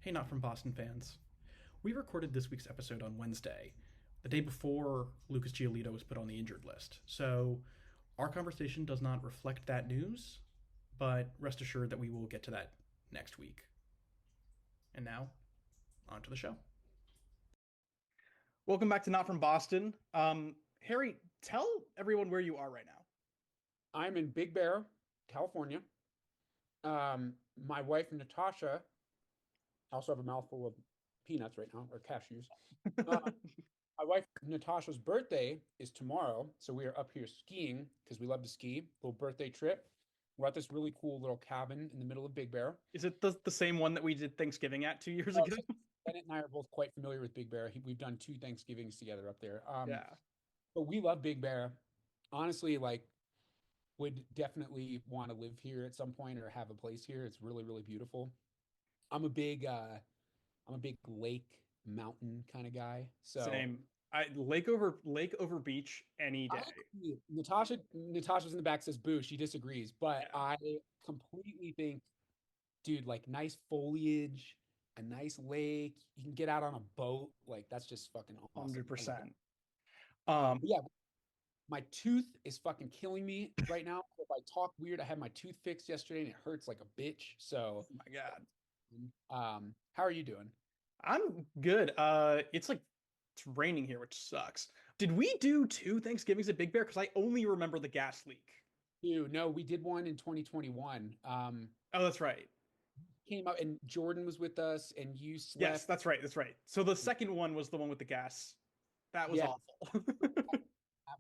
Hey, Not From Boston fans. We recorded this week's episode on Wednesday, the day before Lucas Giolito was put on the injured list. So our conversation does not reflect that news, but rest assured that we will get to that next week. And now, on to the show. Welcome back to Not From Boston. Harry, tell everyone where you are right now. I'm in Big Bear, California. My wife, Natasha, I also have a mouthful of peanuts right now, or cashews. Uh, my wife, Natasha's birthday is tomorrow, so we are up here skiing because we love to ski. Little birthday trip. We're at this really cool little cabin in the middle of Big Bear. Is it the same one that we did Thanksgiving at 2 years Uh, ago? Bennett and I are both quite familiar with Big Bear. We've done two Thanksgivings together up there. Yeah. But we love Big Bear. Honestly, like, would definitely want to live here at some point or have a place here. It's really, really beautiful. I'm a big lake mountain kind of guy. So Same. Lake over beach any I day. agree. Natasha's in the back says boo, she disagrees, but Yeah. I completely think, dude, like nice foliage, a nice lake, you can get out on a boat, like that's just fucking awesome. I love 100%. it. Um, But yeah, my tooth is fucking killing me right now. If I talk weird, I had my tooth fixed yesterday and it hurts like a bitch. So, oh my God. how are you doing? I'm good. It's raining here, which sucks. Did we do two Thanksgivings at Big Bear? Because I only remember the gas leak. Dude, no, we did one in 2021. Oh, that's right. Came out and Jordan was with us and you Yes, slept. that's right. That's right. So the second one was the one with the gas. That was Yeah, awful.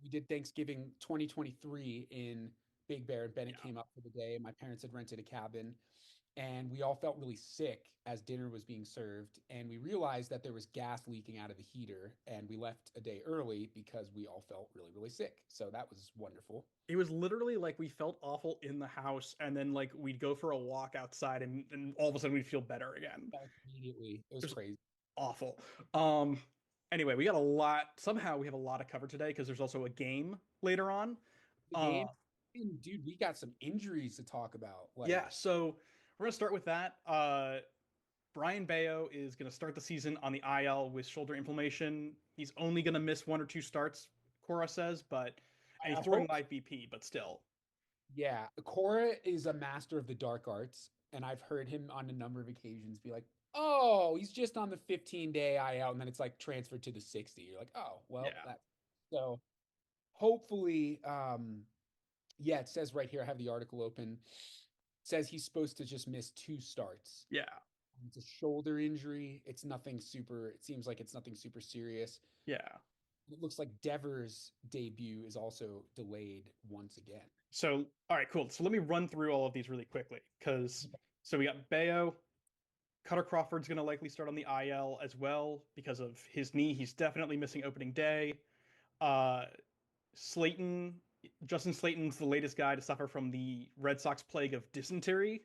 we did Thanksgiving 2023 in Big Bear and Bennett Yeah. came up for the day. My parents had rented a cabin and we all felt really sick as dinner was being served and we realized that there was gas leaking out of the heater and we left a day early because we all felt really, really sick. So that was wonderful. It was literally like we felt awful in the house, and then like we'd go for a walk outside, and all of a sudden we'd feel better again. Back immediately. It was It was crazy. awful. Um, anyway, we got a lot. Somehow we have a lot to cover today because there's also a game later on. The Uh, game, and dude, we got some injuries to talk about. yeah, Like, so we're gonna start with that. Brian Bayo is gonna start the season on the IL with shoulder inflammation. He's only gonna miss one or two starts, Cora says, but and I he's throwing hope. live BP, but still. Yeah, Cora is a master of the dark arts, and I've heard him on a number of occasions be like, "Oh, he's just on the 15-day IL," and then it's like transferred to the 60. You're like, "Oh, well, Yeah, that." So hopefully, yeah, it says right here. I have the article open. It says he's supposed to just miss two starts. yeah, It's a shoulder injury. It's nothing super. It seems like it's nothing super serious. yeah. It looks like Devers' debut is also delayed once again. So, all right, cool. So let me run through all of these really quickly because so we got Bayo. Cutter Crawford's going to likely start on the IL as well because of his knee. He's definitely missing opening day. Uh, Slayton, Justin Slayton's the latest guy to suffer from the Red Sox plague of dysentery.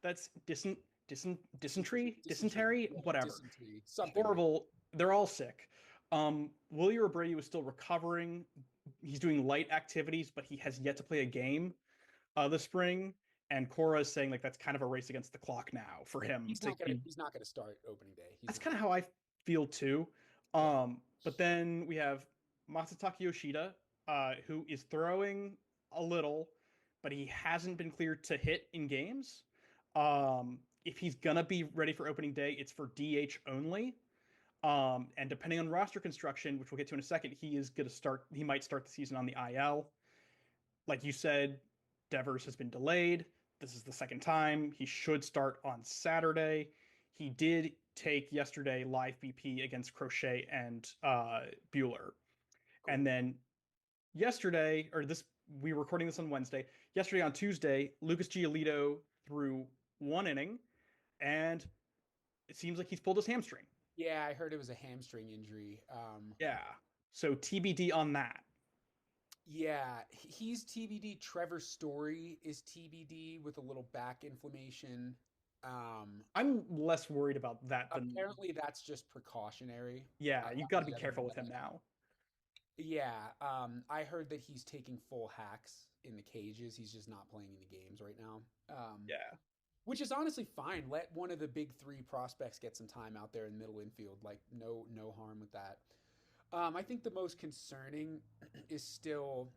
That's Dysentery. dysentery, Yeah, whatever. dysentery. Something weird. Horrible. They're all sick. Willie Robrady was still recovering. He's doing light activities, but he has yet to play a game this spring. And Cora is saying like that's kind of a race against the clock now for him. He's not gonna start opening day. He's That's not. kind of how I feel too. Yeah. But then we have Masataka Yoshida, who is throwing a little, but he hasn't been cleared to hit in games. If he's gonna be ready for opening day, it's for DH only. And depending on roster construction, which we'll get to in a second, he is gonna start. He might start the season on the IL. Like you said, Devers has been delayed. This is the second time. He should start on Saturday. He did take yesterday live BP against Crochet and Bueller. Cool. And then yesterday, or this, we were recording this on Wednesday. Yesterday on Tuesday, Lucas Giolito threw one inning, and it seems like he's pulled his hamstring. Yeah, I heard it was a hamstring injury. Yeah. So TBD on that. Yeah, he's TBD. Trevor Story is TBD with a little back inflammation. Um, I'm less worried about that than, Apparently that's just precautionary. yeah, I you've got got to be the other careful with one. him now. Yeah, I heard that he's taking full hacks in the cages. He's just not playing in the games right now. Yeah. which is honestly fine. Let one of the big three prospects get some time out there in middle infield. Like no harm with that. I think the most concerning is still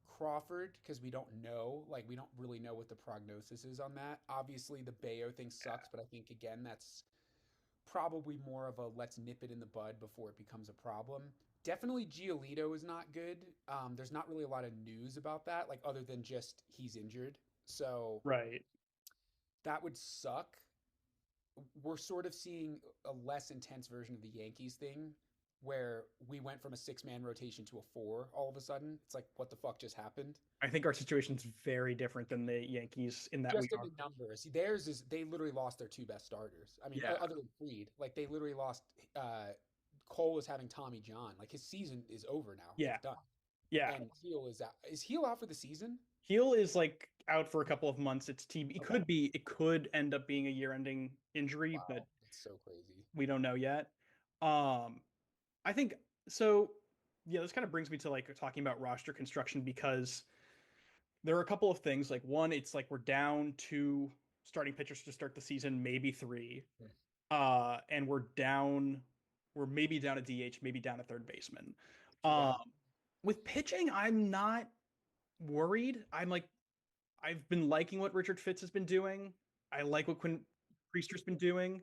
Crawford because we don't know. Like we don't really know what the prognosis is on that. Obviously, the Bayo thing sucks, but I think again that's probably more of a let's nip it in the bud before it becomes a problem. Definitely Giolito is not good. There's not really a lot of news about that, like other than just he's injured. So Right. that would suck. We're sort of seeing a less intense version of the Yankees thing where we went from a 6-man rotation to a four all of a sudden. It's like, what the fuck just happened? I think our situation's very different than the Yankees in that we Just in are. the numbers. Theirs is they literally lost their two best starters. I mean, Yeah. other than Freed, like they literally lost. Cole is having Tommy John. Like his season is over now. Yeah. It's done. Yeah. And Heel is out. Is Heel out for the season? Heel is like out for a couple of months. It's TB. Okay. It could end up being a year-ending injury, but Wow, that's so crazy. we don't know yet. Um, I think so. Yeah, this kind of brings me to like talking about roster construction because there are a couple of things. Like one, it's like we're down two starting pitchers to start the season, maybe three. Hmm. And we're maybe down a DH, maybe down a third baseman. Too Um, bad. with pitching, I'm not worried. I've been liking what Richard Fitz has been doing. I like what Quinn Priester's been doing.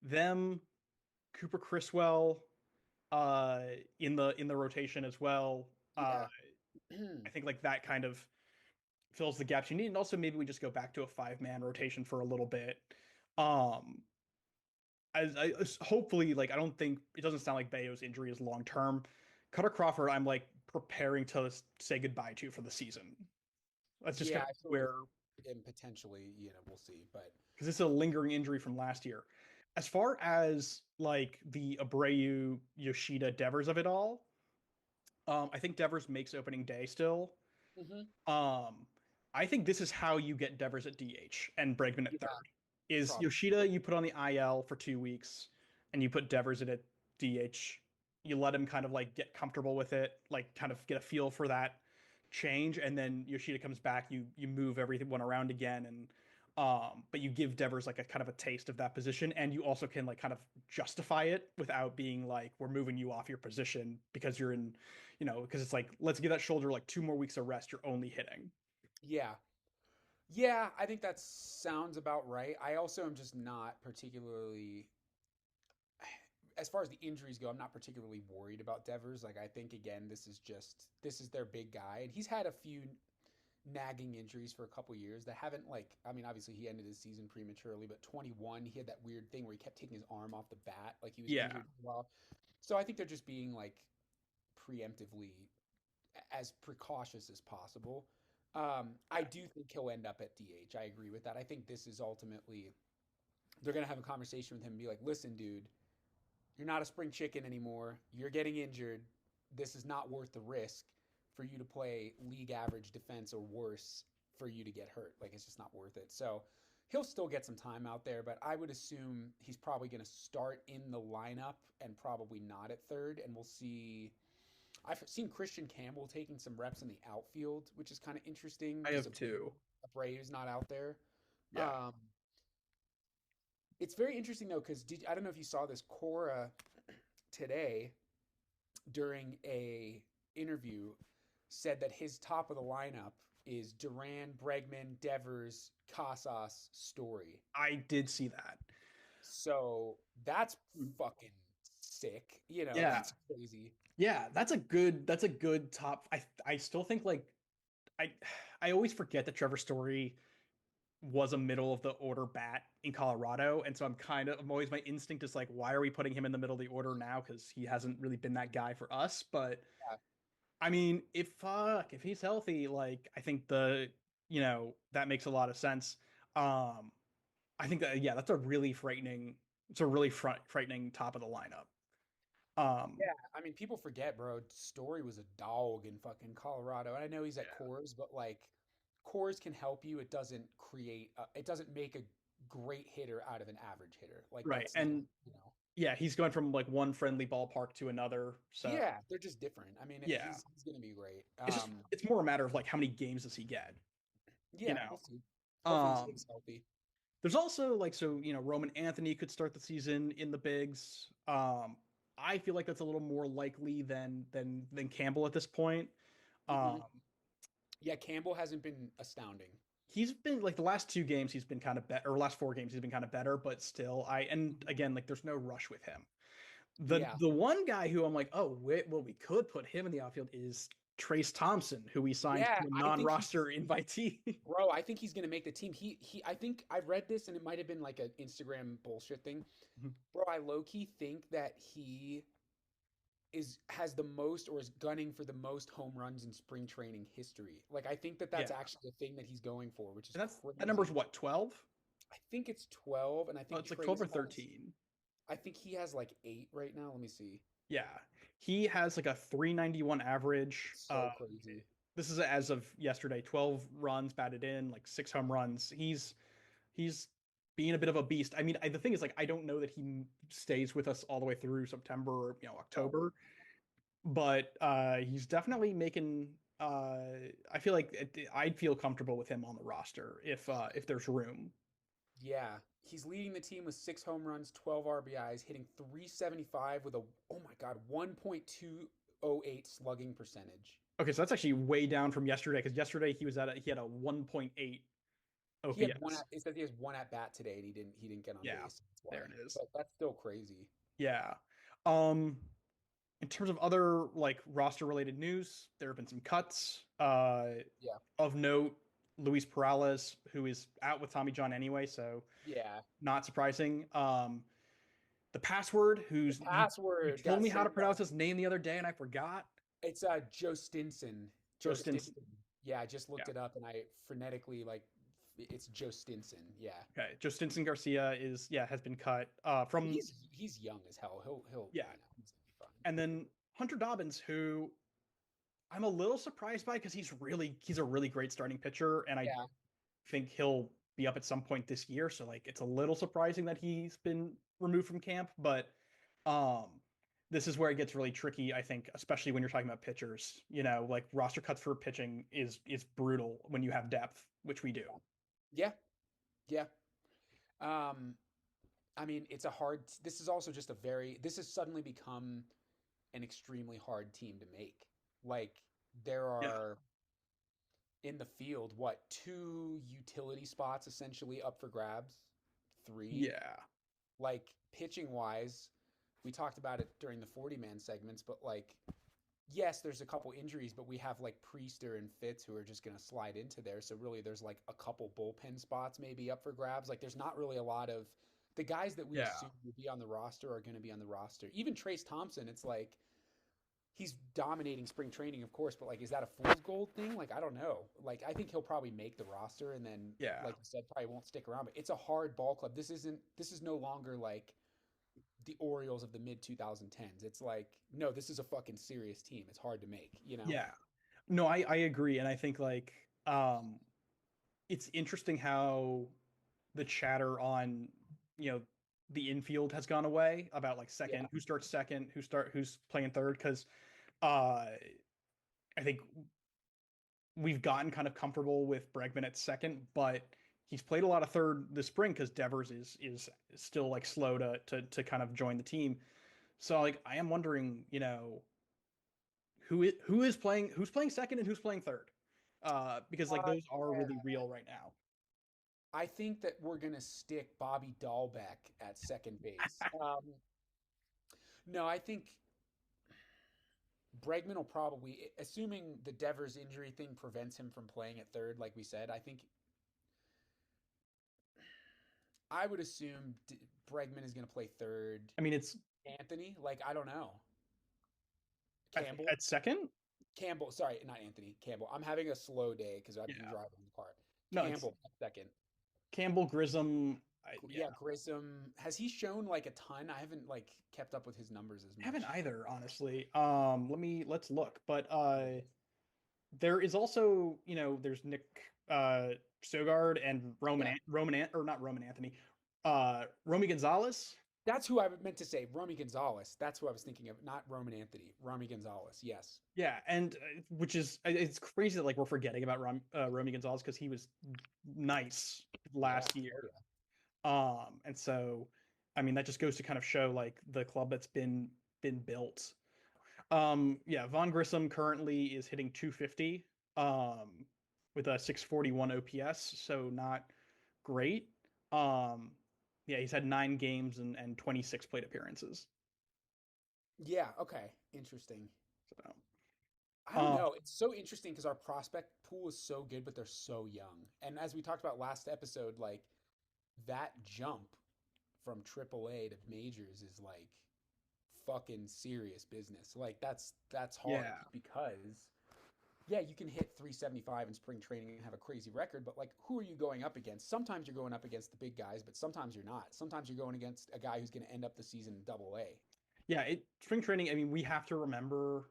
Them, Cooper Criswell, uh, in the rotation as well. Yeah. I think like that kind of fills the gaps you need, and also maybe we just go back to a 5-man rotation for a little bit. Um, hopefully, like I don't think it doesn't sound like Bayo's injury is long term. Cutter Crawford, I'm like preparing to say goodbye to for the season. That's just Yeah, kind I of feel where and potentially, we'll see. But because it's a lingering injury from last year. As far as like the Abreu, Yoshida, Devers of it all, I think Devers makes opening day still. hmm Um, I think this is how you get Devers at DH and Bregman at yeah, third. Is probably. Yoshida you put on the IL for 2 weeks, and you put Devers in at DH. You let him kind of like get comfortable with it, like kind of get a feel for that change, and then Yoshida comes back. You move everyone around again, and but you give Devers like a kind of a taste of that position, and you also can like kind of justify it without being like we're moving you off your position because you're in, because it's like let's give that shoulder like 2 more weeks of rest. You're only hitting. Yeah. Yeah, I think that sounds about right. I also am just not particularly, as far as the injuries go, I'm not particularly worried about Devers. Like, I think, again, this is their big guy. And he's had a few nagging injuries for a couple years that haven't, like, I mean, obviously he ended his season prematurely, but 21, he had that weird thing where he kept taking his arm off the bat. Like, he was Yeah, injured for a while. So I think they're just being, like, preemptively as precautious as possible. I do think he'll end up at DH. I agree with that. I think this is ultimately they're gonna have a conversation with him and be like, "Listen, dude, you're not a spring chicken anymore. You're getting injured. This is not worth the risk for you to play league average defense or worse for you to get hurt. Like it's just not worth it." So he'll still get some time out there, but I would assume he's probably going to start in the lineup and probably not at third. And we'll see. I've seen Christian Campbell taking some reps in the outfield, which is kind of interesting I because have two. Abreu's not out there. Yeah, Um, it's very interesting though because I don't know if you saw this Cora today during a interview said that his top of the lineup is Duran, Bregman, Devers, Casas, Story. I did see that. So that's fucking sick. Yeah, That's crazy. yeah, that's a good top. I still think like I I always forget that Trevor Story was a middle of the order bat in Colorado, and so I'm always my instinct is like, why are we putting him in the middle of the order now? Because he hasn't really been that guy for us. But Yeah. I mean, if he's healthy, like I think that makes a lot of sense. Um, I think that yeah, that's a really frightening. It's a really frightening top of the lineup. Um, Yeah, I mean, people forget, bro. Story was a dog in fucking Colorado. And I know he's at Coors, but like Coors can help you. It doesn't make a great hitter out of an average hitter. Like right, that's not, and you know. yeah, he's going from like one friendly ballpark to another. So Yeah, they're just different. I mean, yeah, he's gonna be great. it's more a matter of like how many games does he get, you Yeah, we'll know. see. Hopefully he Um, stays healthy. There's also like Roman Anthony could start the season in the bigs. I feel like that's a little more likely than Campbell at this point. Hmm. Um, Yeah, Campbell hasn't been astounding. he's been like the last 2 games he's been kind of better, or last 4 games he's been kind of better, but still and Mhm. again, like there's no rush with him. The Yeah, the one guy who I'm like, oh wait, well we could put him in the outfield is Trace Thompson, who we signed yeah, to a I think he's non-roster invitee. bro. I think he's gonna make the team. I think I read this and it might have been like an Instagram bullshit thing, bro. I low key think that he has the most or is gunning for the most home runs in spring training history. Like I think that that's Yeah, actually the thing that he's going for, which is and that number's crazy. what, 12? I think it's 12, and I Oh, think it's like 12 Trace or has. 13. I think he has like 8 right now. Let me see. Yeah, he has like a 391 average. So crazy. This is as of yesterday. 12 runs batted in, like 6 home runs. He's being a bit of a beast. I mean, the thing is, like, I don't know that he stays with us all the way through September or Oh, October, but he's definitely making. I feel like I'd feel comfortable with him on the roster if there's room. yeah. He's leading the team with 6 home runs, 12 RBIs, hitting 375 with a, oh my God, 1.208 slugging percentage. Okay, so that's actually way down from yesterday because yesterday he had a 1.8 He had one OPS. at, it says he has one at bat today and he didn't get on Yeah, base. That's why. there it is. But that's still crazy. Yeah. Um, in terms of other like roster related news, there have been some cuts. Yeah. Of note, Luis Perales, who is out with Tommy John anyway, so Yeah. not surprising. The password, The who's you password told got me how to sent pronounce out. his name the other day and I forgot. It's Joe Stinson. Joe Justin. Stinson. Yeah, I just Yeah. looked it up and I frenetically like it's Joe Stinson. Yeah. Okay. Justinson Garcia has been cut. From He's young as hell. He'll Yeah, he's gonna be fine. and then Hunter Dobbins, who I'm a little surprised by because he's a really great starting pitcher, and I Yeah. think he'll be up at some point this year. So like it's a little surprising that he's been removed from camp, but um this is where it gets really tricky, I think, especially when you're talking about pitchers. Like roster cuts for pitching is brutal when you have depth, which we do. Yeah. Yeah. Um I mean, it's a hard this is also just a very this has suddenly become an extremely hard team to make. Like there Yeah. are in the field, what, two utility spots essentially up for grabs? Three. Yeah. Like pitching wise, we talked about it during the 40 man segments, but like, yes, there's a couple injuries, but we have like Priester and Fitz who are just going to slide into there. So really, there's like a couple bullpen spots maybe up for grabs. Like, there's not really a lot of the guys that we Yeah. assume would be on the roster are going to be on the roster. Even Trace Thompson, it's like he's dominating spring training, of course, but like, is that a fool's gold thing? Like, I don't know. Like, I think he'll probably make the roster and then, Yeah. like you said, probably won't stick around. But it's a hard ball club. This is no longer like the Orioles of the mid 2010s. It's like, no, this is a fucking serious team. It's hard to make, you know? Yeah. No, I agree, and I think like it's interesting how the chatter on you know the infield has gone away about like Yeah. second, who starts second, who's playing third, because uh I think we've gotten kind of comfortable with Bregman at second, but he's played a lot of third this spring because Devers is still like slow to kind of join the team. So like I am wondering, who's playing second and who's playing third, because like those are Yeah. really real right now. I think that we're going to stick Bobby Dahlbeck at second base. No, I think Bregman will probably, assuming the Devers injury thing prevents him from playing at third, like we said, I think I would assume Bregman is going to play third. I mean, it's Anthony, like, I don't know. Campbell, at second. Campbell, sorry, not Anthony, Campbell. I'm having a slow day because I've been Yeah, driving in the car. no, it's Campbell, second. Campbell, Grissom. Yeah, Yeah, Grissom. Has he shown like a ton? I haven't like kept up with his numbers as I haven't much. either, honestly. Let's look. But there is also, there's Nick Sogard and Yeah, Or not Roman Anthony, Romy Gonzalez. that's who I meant to say. Romy Gonzalez. That's who I was thinking of. Not Roman Anthony. Romy Gonzalez. Yes. Yeah, and which is it's crazy that like we're forgetting about Romy Gonzalez because he was nice Yeah. last Oh year. yeah. And so, I mean, that just goes to kind of show like the club that's been built. Yeah, Von Grissom currently is hitting 250 with a 641 OPS, so not great. Um, yeah, he's had 9 games and 26 plate appearances. Yeah, okay. Interesting. So, I don't um, know. It's so interesting because our prospect pool is so good, but they're so young. And as we talked about last episode, like that jump from AAA to majors is like fucking serious business. Like that's hard yeah, because yeah, you can hit 375 in spring training and have a crazy record, but like who are you going up against? Sometimes you're going up against the big guys, but sometimes you're not. Sometimes you're going against a guy who's going to end up the season in double A. yeah. Spring training. I mean, we have to remember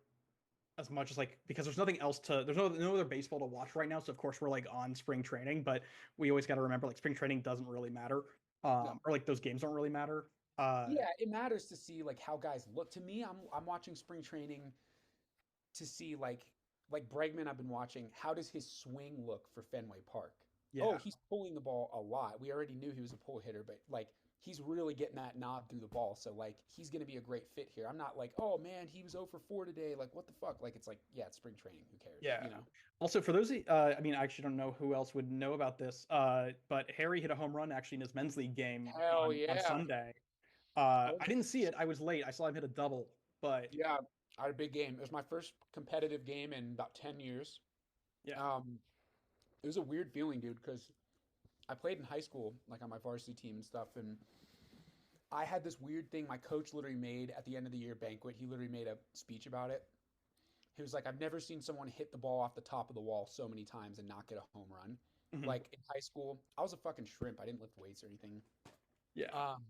as much as like because there's nothing else to there's no other baseball to watch right now. So of course we're like on spring training, but we always got to remember like spring training doesn't really matter, No. or like those games don't really matter. Uh, Yeah, it matters to see like how guys look. To me, I'm watching spring training to see like Bregman I've been watching, how does his swing look for Fenway Park? Oh, yeah, he's pulling the ball a lot. We already knew he was a pull hitter, but like he's really getting that knob through the ball. So like he's going to be a great fit here. I'm not like, "Oh man, he was 0 for 4 today." Like what the fuck? Like it's like, yeah, it's spring training. Who cares, yeah. you know? Also, for those, I mean, I actually don't know who else would know about this, but Harry hit a home run actually in his men's league game Hell on yeah. Sunday. Oh, I didn't see it; I was late. I saw him hit a double, but yeah. I had a big game. It was my first competitive game in about 10 years. yeah. Um, it was a weird feeling, dude, because I played in high school, like on my varsity team and stuff, and I had this weird thing my coach literally made at the end of the year banquet. He literally made a speech about it. He was like, I've never seen someone hit the ball off the top of the wall so many times and not get a home run. Mhm. Like in high school, I was a fucking shrimp. I didn't lift weights or anything. Yeah. Um,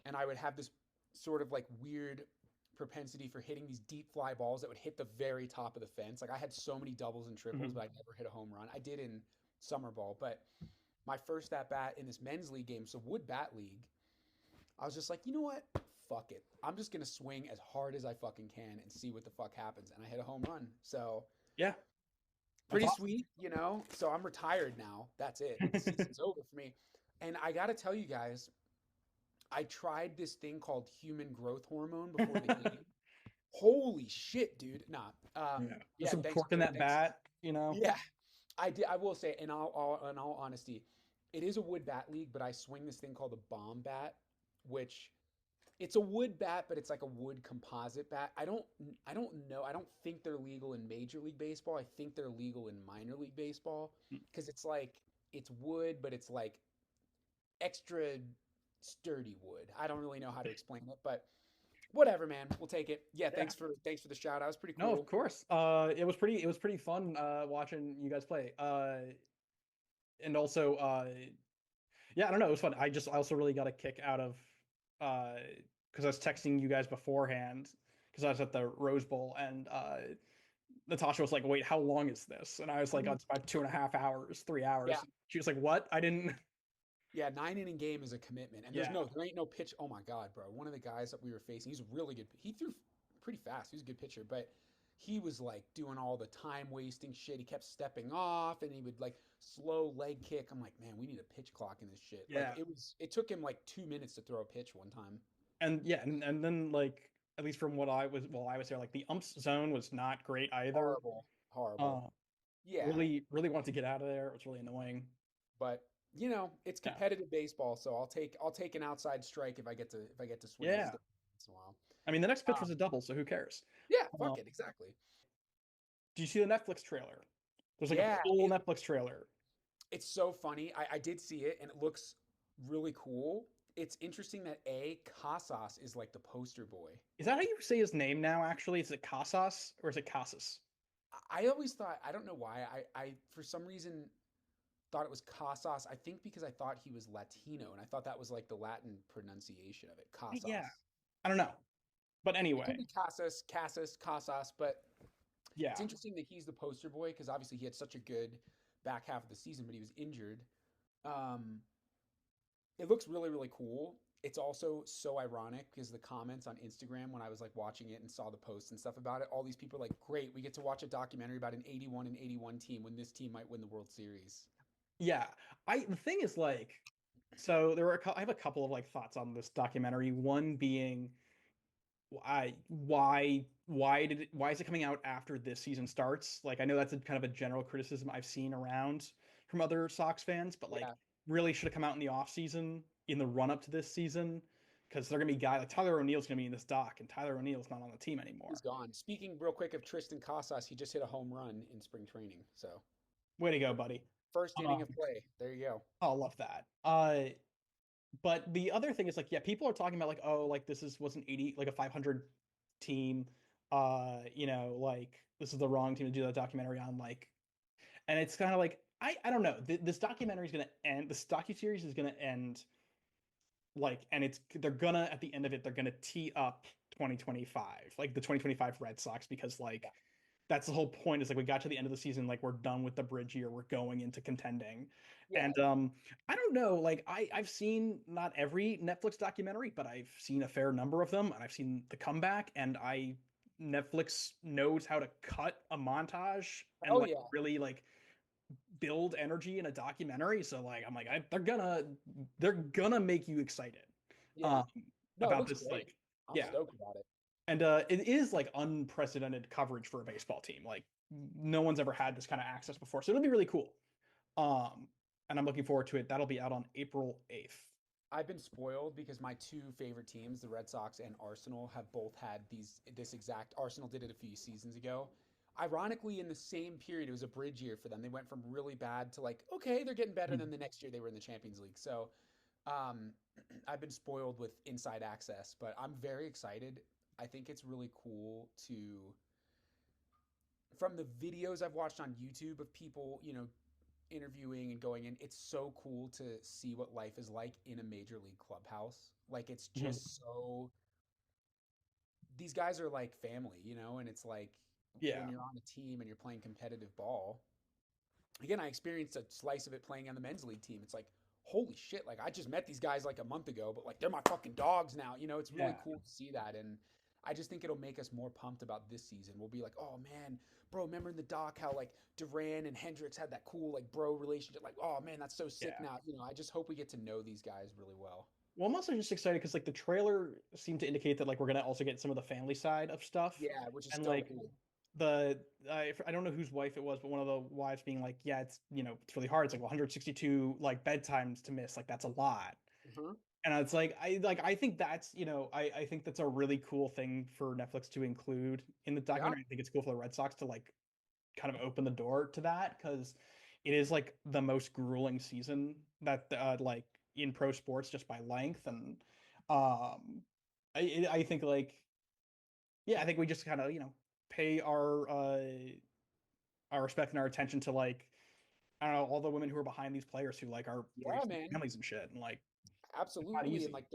and I would have this sort of like weird propensity for hitting these deep fly balls that would hit the very top of the fence. Like I had so many doubles and triples, Mhm. but I never hit a home run. I did in summer ball, but my first at bat in this men's league game, so wood bat league, I was just like, you know what? Fuck it. I'm just gonna swing as hard as I fucking can and see what the fuck happens. And I hit a home run. So Yeah. That's pretty awesome. sweet, you know. So I'm retired now. That's it. The season's over for me. And I gotta tell you guys, I tried this thing called human growth hormone before the game. Holy shit, dude. Nah. Yeah. There's Yeah, some thanks torque in for that thanks. bat, you know. Yeah. I did. I will say, in all honesty, it is a wood bat league, but I swing this thing called a bomb bat, which it's a wood bat, but it's like a wood composite bat. I don't know. I don't think they're legal in Major League Baseball. I think they're legal in minor league baseball because it's like it's wood, but it's like extra sturdy wood. I don't really know how to explain it, but whatever, man. We'll take it. Yeah, Yeah. thanks for the shout out. It was pretty No, of cool. course. It was pretty fun watching you guys play. And also yeah, I don't know, it was fun. I also really got a kick out of because I was texting you guys beforehand because I was at the Rose Bowl and Natasha was like, "Wait, how long is this?" And I was like, "Oh, Mhm. it's about 2.5 hours, 3 hours." Yeah, She was like, "What? I didn't." yeah. 9 inning game is a commitment, and Yeah, there ain't no pitch. Oh my god, bro! One of the guys that we were facing, he's really good. He threw pretty fast. He was a good pitcher, but he was like doing all the time wasting shit. He kept stepping off, and he would like slow leg kick. I'm like, man, we need a pitch clock in this shit. Like yeah, it took him like 2 minutes to throw a pitch one time. and yeah, and then like at least from what I was while I was there, like the umps zone was not great either. Horrible, horrible. Uh, Yeah, really wanted to get out of there. It was really annoying. but you know, it's Yeah, competitive baseball, so I'll take an outside strike if I get to swing a yeah. stick once in a while. I mean, the next pitch Um, was a double, so who cares? yeah, Uh, fuck it, exactly. do you see the Netflix trailer? There's like a Yeah, full Netflix trailer. it's so funny. I did see it, and it looks really cool. It's interesting that Casas is like the poster boy. Is that how you say his name now? Actually, is it Casas or is it Casas? I always thought I don't know why I for some reason thought it was Casas. I think because I thought he was Latino, and I thought that was like the Latin pronunciation of it, Yeah, Casas. I don't know, but It could anyway, be Casas, but yeah, it's interesting that he's the poster boy because obviously he had such a good back half of the season, but he was injured. Um, it looks really, really cool. It's also so ironic because the comments on Instagram when I was like watching it and saw the posts and stuff about it, all these people are like, "Great, we get to watch a documentary about an 81 and 81 team when this team might win the World Series." yeah. I the thing is like. So I have a couple of like thoughts on this documentary. One being why is it coming out after this season starts? Like I know that's a kind of a general criticism I've seen around from other Sox fans, but like Yeah, really should have come out in the off season in the run up to this season because they're gonna be guy like Tyler O'Neill's gonna be in this doc and Tyler O'Neill's not on the team he's anymore. gone. Speaking real quick of Tristan Casas, he just hit a home run in spring training. So Way to go, buddy. first inning of Um, play. There you go. I love that. But the other thing is like, yeah, people are talking about like, oh, like this was an 80, like a 500 team. Like this is the wrong team to do that documentary on. Like, and it's kind of like, I don't know. This documentary is gonna end. This docuseries is gonna end. Like, and they're gonna at the end of it, they're gonna tee up 2025, like the 2025 Red Sox, because like that's the whole point is like we got to the end of the season, like we're done with the bridge year, we're going into contending. Yeah. And I don't know, like I've seen not every Netflix documentary, but I've seen a fair number of them, and I've seen the comeback, and I Netflix knows how to cut a montage and Oh like yeah. really like build energy in a documentary. So like I'm like they're gonna make you excited Yeah. um No, it about looks this, great. like, I'm yeah. stoked about it. And it is like unprecedented coverage for a baseball team. Like no one's ever had this kind of access before. So it'll be really cool. Um, and I'm looking forward to it. That'll be out on April 8th. I've been spoiled because my two favorite teams, the Red Sox and Arsenal, have both had this exact. Arsenal did it a few seasons ago. Ironically, in the same period, it was a bridge year for them. They went from really bad to like, okay, they're getting better. And then the next year they were in the Champions League. So um, I've been spoiled with inside access, but I'm very excited. I think it's really cool to, from the videos I've watched on YouTube of people, interviewing and going in, it's so cool to see what life is like in a major league clubhouse. Like it's Mhm. just so these guys are like family, and it's like when Yeah. you're on a team and you're playing competitive ball. Again, I experienced a slice of it playing on the men's league team. It's like, holy shit, like I just met these guys like a month ago, but like they're my fucking dogs now. It's really Yeah. cool to see that. And I just think it'll make us more pumped about this season. We'll be like, oh man, bro, remember in the doc how like Duran and Hendricks had that cool like bro relationship? Like, oh man, that's so sick Yeah. now. I just hope we get to know these guys really well. Well, I'm also just excited because like the trailer seemed to indicate that like we're gonna also get some of the family side of stuff, Yeah, which is and so like cool. I don't know whose wife it was, but one of the wives being like, yeah, it's really hard. It's like 162 like bedtimes to miss. Like that's a lot. Uh-huh. And it's I think that's I think that's a really cool thing for Netflix to include in the Yeah. documentary. I think it's cool for the Red Sox to like kind of open the door to that because it is like the most grueling season that like in pro sports just by length. And um I think like, yeah, I think we just kind of pay our respect and our attention to like, I don't know, all the women who are behind these players who like are Yeah, raising man. families and shit, and like it's not Absolutely. And easy. like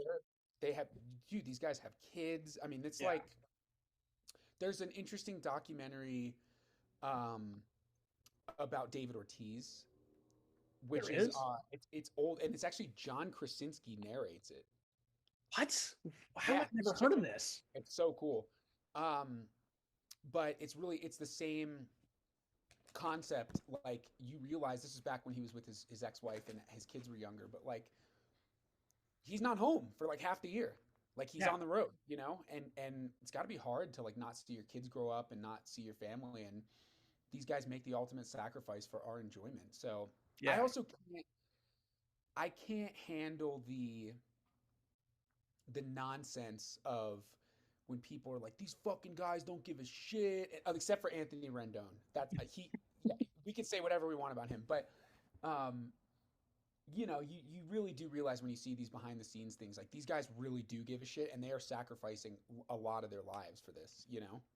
they have, dude, these guys have kids. I mean, it's Yeah, like there's an interesting documentary um about David Ortiz, there which is is. it's old and it's actually John Krasinski narrates it. What? How Yeah, have I you never should check heard it of out. this? It's so cool. Um, but it's the same concept. Like you realize this is back when he was with his ex-wife and his kids were younger, but like he's not home for like half the year. Like he's Yeah, on the road, and it's got to be hard to like not see your kids grow up and not see your family. And these guys make the ultimate sacrifice for our enjoyment. So I yeah, also can't handle the nonsense of when people are like these fucking guys don't give a shit, except for Anthony Rendon. That's he. Yeah, we can say whatever we want about him, but um, you really do realize when you see these behind the scenes things like these guys really do give a shit and they are sacrificing a lot of their lives for this.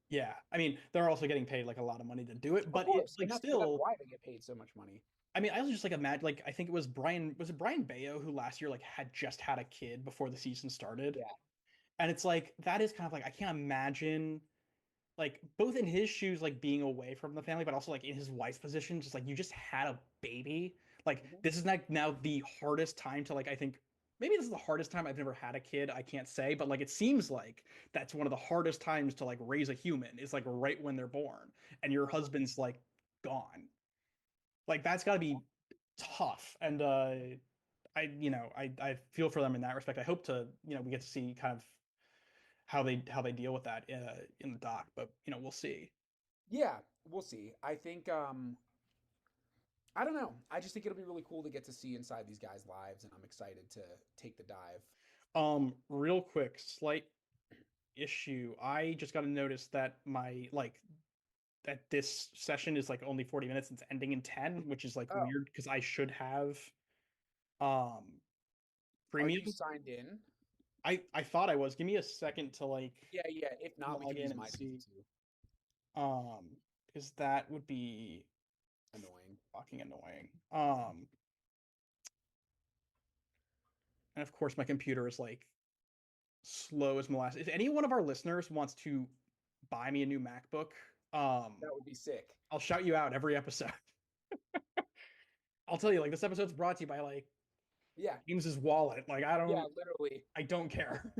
yeah. I mean, they're also getting paid like a lot of money to do it, Of but it's course, and like that's still. why they get paid so much money. I mean, I was just like imagine, like I think it was Brian Bayo who last year like had just had a kid before the season started, Yeah. and it's like that is kind of like I can't imagine like both in his shoes like being away from the family, but also like in his wife's position, just like you just had a baby. Like Mhm. this is like now the hardest time to like I think maybe this is the hardest time I've never had a kid. I can't say, but like it seems like that's one of the hardest times to like raise a human is like right when they're born and your husband's like gone. Like that's got to be tough. And I feel for them in that respect. I hope to, we get to see kind of how they deal with that in the doc, but we'll see. Yeah, we'll see. I think I don't know. I just think it'll be really cool to get to see inside these guys' lives, and I'm excited to take the dive. Real quick, slight issue. I just got to notice that my like that this session is like only 40 minutes. It's ending in 10, which is like Oh, weird because I should have um are you premium. signed in? I thought I was. Give me a second to like Yeah, yeah. If not, we log can in use and my feed see. too. Um, because that would be Annoying. fucking annoying. And of course my computer is like slow as molasses. If any one of our listeners wants to buy me a new MacBook, That would be sick. I'll shout you out every episode. I'll tell you, like this episode's brought to you by like Yeah, James's wallet. Like I yeah, don't literally. I don't care.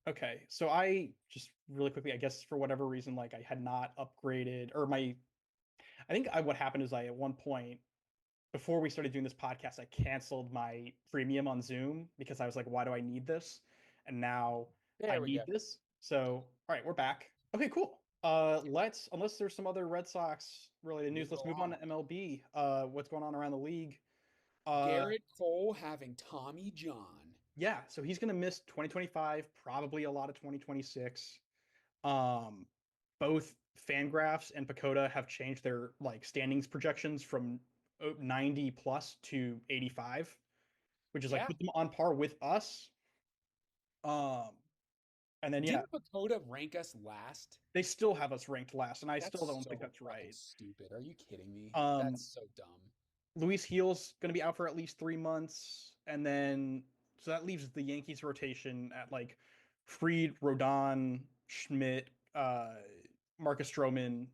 Okay, so I just really quickly, I guess for whatever reason, like I had not upgraded or I think what happened is I at one point before we started doing this podcast, I canceled my premium on Zoom because I was like, why do I need this? And now I There we go. need this. So, all right, we're back. Okay, cool. Let's unless there's some other Red Sox related news, Move it let's move on along. to MLB. What's going on around the league? Uh, Gerrit Cole having Tommy John. yeah, so he's gonna miss 2025, probably a lot of 2026. Um, both Fangraphs and Pacoda have changed their like standings projections from 90 plus to 85, which is like Yeah. put them on par with us. Um, and then yeah, Didn't Pacoda rank us last? they still have us ranked last, and I still That's don't think so that's fucking right. stupid. Are you kidding me? Um, That's so dumb. Luis Heal's going to be out for at least 3 months, and then so that leaves the Yankees rotation at like Fried, Rodon, Schmidt, Marcus Stroman,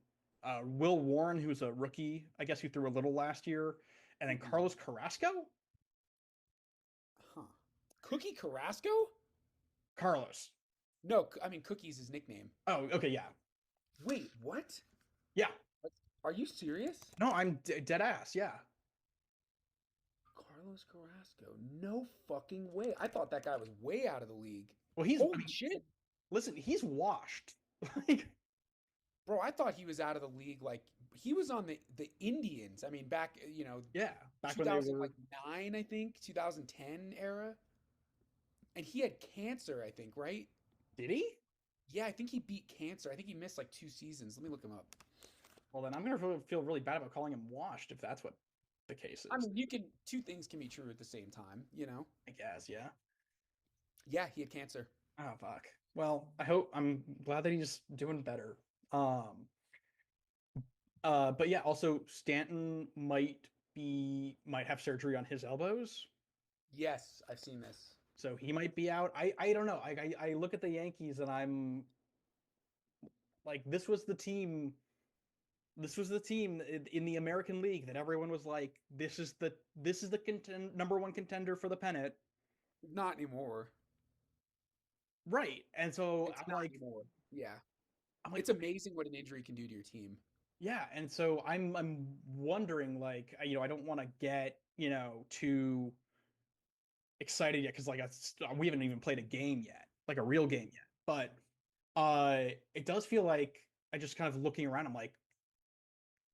Will Warren, who's a rookie, I guess who threw a little last year, and then Mm-mm. Carlos Carrasco. Huh. Cookie Carrasco? Carlos. No, I mean Cookie's his nickname. Oh, okay, yeah, Wait, what? yeah. Are you serious? No, I'm dead ass. Yeah. Carlos Carrasco. No fucking way. I thought that guy was way out of the league. Well, he's. I Holy mean, shit. listen, he's washed. Like, Bro, I thought he was out of the league. Like he was on the Indians. I mean, back yeah, back when they were. 2009, I think, 2010 era. And he had cancer, I think, right? Did he? Yeah, I think he beat cancer. I think he missed like 2 seasons. Let me look him up. Well, then I'm gonna feel really bad about calling him washed if that's what the case I is. mean, you can two things can be true at the same time. I guess, yeah. Yeah, he had cancer. Oh fuck. Well, I'm glad that he's doing better. Um, but yeah, also Stanton might have surgery on his elbows, Yes, I've seen this. so he might be out. I don't know. I look at the Yankees and I'm like, This was the team in the American League that everyone was like, this is the number one contender for the pennant. Not anymore. Right. And so It's not anymore. Yeah. I'm like, It's amazing what an injury can do to your team. yeah. And so I'm wondering, like, I don't want to get, too excited yet because like we haven't even played a game yet, like a real game yet. But it does feel like I just kind of looking around, I'm like,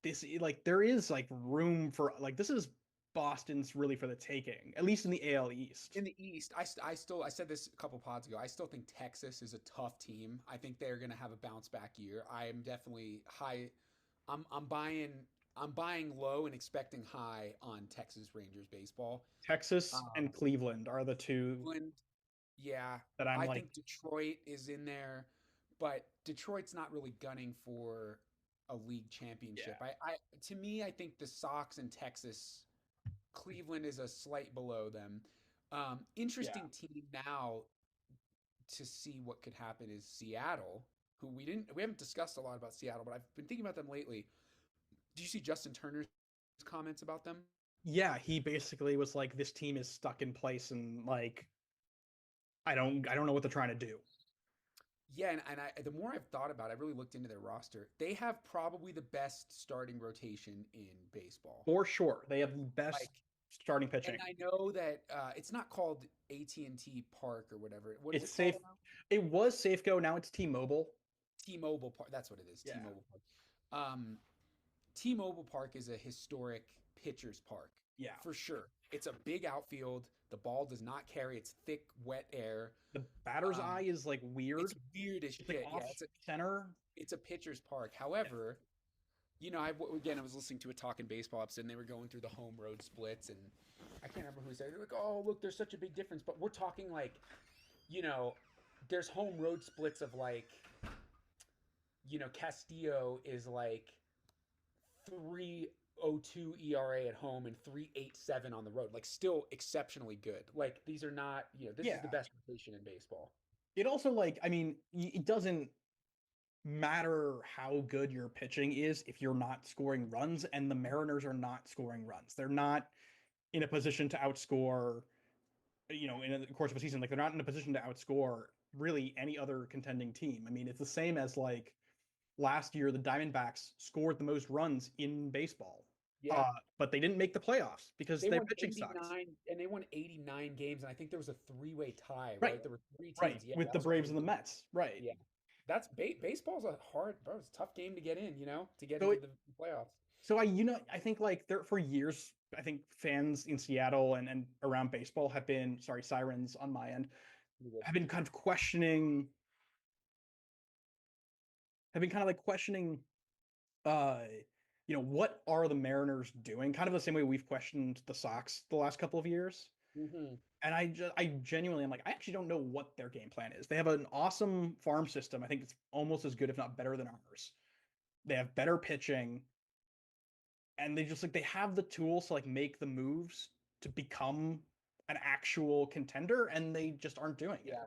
this like there is like room for like this is Boston's really for the taking, at least in the AL East. In the East, I said this a couple pods ago. I still think Texas is a tough team. I think they're going to have a bounce back year. I am definitely high. I'm buying low and expecting high on Texas Rangers baseball. Texas Um, and Cleveland are the two Cleveland, yeah, that I'm I like, think Detroit is in there, but Detroit's not really gunning for a league championship. yeah, To me, I think the Sox and Texas, Cleveland is a slight below them. yeah, Interesting team now to see what could happen is Seattle, who we haven't discussed a lot about Seattle, but I've been thinking about them lately. Do you see Justin Turner's comments about them? yeah. He basically was like, this team is stuck in place, and like, I don't know what they're trying to do. Yeah, and the more I've thought about it, I really looked into their roster. They have probably the best starting rotation in baseball. For sure, they have the Like best. starting pitching. And I know that it's not called AT&T Park or whatever. What is It's it called safe. now? It was Safeco. Now it's T-Mobile. T-Mobile Park. That's what it is. Yeah. T-Mobile Park. T-Mobile Park is a historic pitcher's park Yeah. for sure. It's a big outfield. The ball does not carry. It's thick, wet air. The batter's Um, eye is like it's weird. weird as It's like shit. Yeah, off center. it's a pitcher's park. Yeah. However, again, I was listening to a Talking Baseball episode, and they were going through the home road splits, and I can't remember who said it. They're like, "Oh, look, there's such a big difference." But we're talking like, you know, there's home road splits of like, Castillo is like 3.02 ERA at home and 3.87 on the road. Like, still exceptionally good. Like, these are not, this is Yeah. the best rotation in baseball. It also like, I mean, it doesn't matter how good your pitching is if you're not scoring runs, and the Mariners are not scoring runs. They're not in a position to outscore, in the course of a season. Like, they're not in a position to outscore really any other contending team. I mean, it's the same as like last year, the Diamondbacks scored the most runs in baseball. Yeah. But they didn't make the playoffs because They their won pitching sucks. 89, and they won 89 games, and I think there was a three-way tie, Right, right? There were three right, teams. Yeah, with that the was Braves and the crazy. Mets. Right. Yeah. That's baseball's a hard, bro. It's a tough game to get in, to get So into it, the playoffs. so I think like there for years, I think fans in Seattle and around baseball have been, sorry, sirens on my end, have been kind of questioning, uh, what are the Mariners doing? Kind of the same way we've questioned the Sox the last couple of years. Mm-hmm. And I genuinely am like, I actually don't know what their game plan is. They have an awesome farm system. I think it's almost as good, if not better than ours. They have better pitching, and they just like they have the tools to like make the moves to become an actual contender, and they just aren't doing it. Yeah.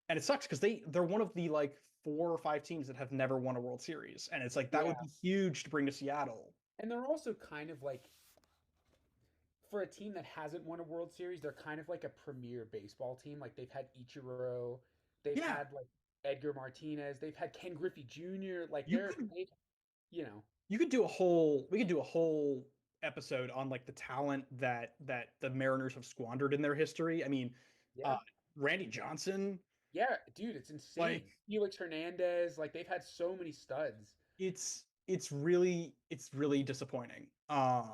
And it sucks because they're one of the like 4 or 5 teams that have never won a World Series, and it's like that would Yeah. be huge to bring to Seattle. And they're also kind of like, for a team that hasn't won a World Series, they're kind of like a premier baseball team. Like, they've had Ichiro, they've Yeah, had like Edgar Martinez, they've had Ken Griffey Jr. Like, you could you know, you could do a whole we could do a whole episode on like the talent that the Mariners have squandered in their history. I mean, yeah. uh Randy Johnson, Yeah, dude, it's insane. like Felix Hernandez, like they've had so many studs. it's really disappointing. And